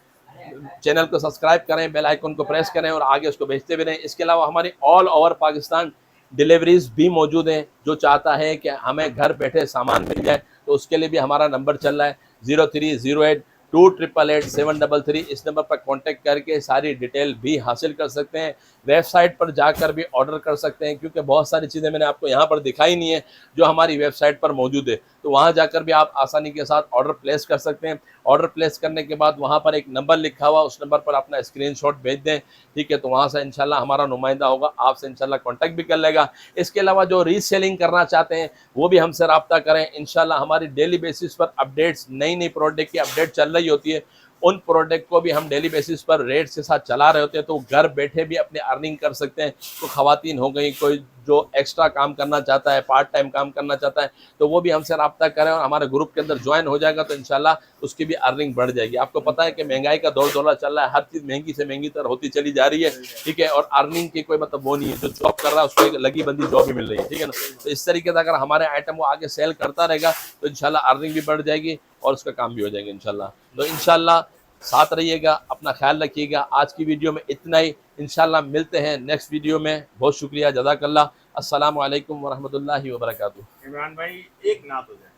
चैनल को सब्सक्राइब करें, बेल आइकन को प्रेस करें और आगे उसको भेजते भी रहें। इसके अलावा हमारी ऑल ओवर पाकिस्तान डिलीवरीज भी मौजूद हैं। जो चाहता है कि हमें घर बैठे सामान मिल जाए तो उसके लिए भी हमारा नंबर चल रहा है 0308288733। इस नंबर पर कांटेक्ट करके सारी डिटेल भी हासिल कर सकते हैं। वेबसाइट पर जाकर भी ऑर्डर कर सकते हैं, क्योंकि बहुत सारी चीज़ें मैंने आपको यहाँ पर दिखाई नहीं है जो हमारी वेबसाइट पर मौजूद है। तो वहाँ जाकर भी आप आसानी के साथ ऑर्डर प्लेस कर सकते हैं। ऑर्डर प्लेस करने के बाद वहाँ पर एक नंबर लिखा हुआ, उस नंबर पर अपना स्क्रीनशॉट भेज दें। ठीक है, तो वहाँ से इंशाल्लाह हमारा नुमाइंदा होगा, आपसे इंशाल्लाह कांटेक्ट भी कर लेगा। इसके अलावा जो रीसेलिंग करना चाहते हैं वो भी हमसे रब्ता करें। इंशाल्लाह हमारी डेली बेसिस पर अपडेट्स, नई प्रोडक्ट की अपडेट चल रही होती है। उन प्रोडक्ट को भी हम डेली बेसिस पर रेट्स के साथ चला रहे होते हैं, तो घर बैठे भी अपने अर्निंग कर सकते हैं। तो ख़वातीन हो गई, कोई जो एक्स्ट्रा काम करना चाहता है, पार्ट टाइम काम करना चाहता है, तो वो भी हमसे रब्ता करें और हमारे ग्रुप के अंदर ज्वाइन हो जाएगा, तो इंशाल्लाह उसकी भी अर्निंग बढ़ जाएगी। आपको पता है कि महंगाई का दौर चल रहा है, हर चीज़ महंगी से महंगी तर होती चली जा रही है। ठीक है, और अर्निंग की कोई मतलब वो नहीं है, जो जॉब कर रहा है उसको एक लगी बंदी जॉब भी मिल रही है। ठीक है ना, तो इस तरीके से अगर हमारे आइटम को आगे सेल करता रहेगा तो इंशाल्लाह अर्निंग भी बढ़ जाएगी और उसका काम भी हो जाएगा इंशाल्लाह। तो इंशाल्लाह साथ रहिएगा, अपना ख्याल रखिएगा। आज की वीडियो में इतना ही, इंशाल्लाह मिलते हैं नेक्स्ट वीडियो में। बहुत शुक्रिया, जज़ाकल्लाह। अस्सलामु अलैकुम वरहमतुल्लाहि वबरकातुहू। इमरान भाई, एक नात हो जाए,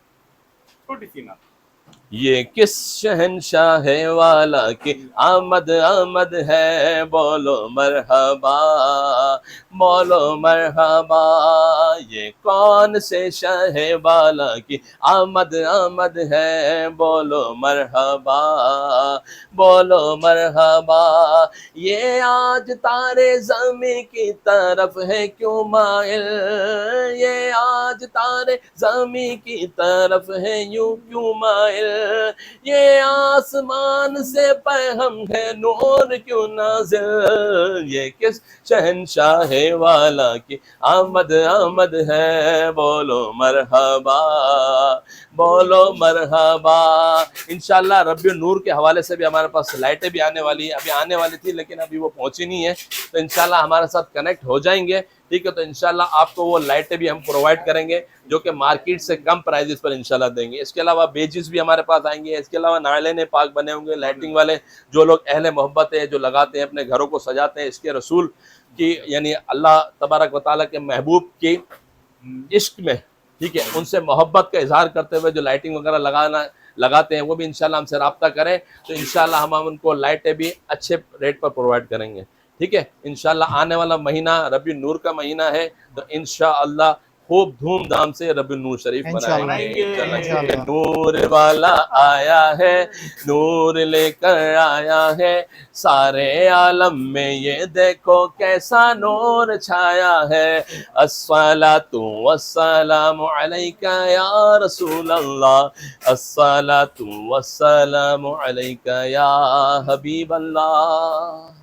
छोटी सी नात। ये किस शहंशाह वाला की आमद आमद है, बोलो मरहबा बोलो मरहबा। ये कौन से शाह वाला की आमद आमद है, बोलो मरहबा बोलो मरहबा। ये आज तारे ज़मीं की तरफ है क्यों माइल, ये आज तारे ज़मीं की तरफ है यूं क्यों माइल। ये आसमान से पैगम है नूर क्यों नाज़िल। ये किस शहंशाह वाला की आमद आमद है, बोलो मरहबा बोलो मरहबा। इंशाल्लाह रब्बी नूर के हवाले से भी हमारे पास लाइटें भी आने वाली है, अभी आने वाली थी लेकिन अभी वो पहुंची नहीं है, तो इंशाल्लाह हमारे साथ कनेक्ट हो जाएंगे। ठीक है, तो इंशाल्लाह आपको वो लाइटें भी हम प्रोवाइड करेंगे जो कि मार्केट से कम प्राइजेस पर इंशाल्लाह देंगे। इसके अलावा बेजिस भी हमारे पास आएंगे। इसके अलावा नाइलें पाक बने होंगे लाइटिंग वाले, जो लोग अहले मोहब्बत है, जो लगाते हैं अपने घरों को सजाते हैं इसके रसूल की, यानी अल्लाह तबारक व तआला के महबूब की इश्क में, ठीक है, उनसे मोहब्बत का इजहार करते हुए जो लाइटिंग वगैरह लगाते हैं, वो भी इंशाल्लाह हमसे रब्ता करें तो इंशाल्लाह हम उनको लाइटें भी अच्छे रेट पर प्रोवाइड करेंगे। ठीक है, इंशाल्लाह आने वाला महीना रबी नूर का महीना है, तो इंशाअल्लाह खूब धूमधाम से रबी नूर शरीफ मनाएंगे। नूर वाला आया है, नूर लेकर आया है, सारे आलम में ये देखो कैसा नूर छाया है। अस्सलातु वस्सलामु अलैका या रसूल अल्लाह, अस्सलातु वस्सलामु अलैका या हबीब अल्लाह।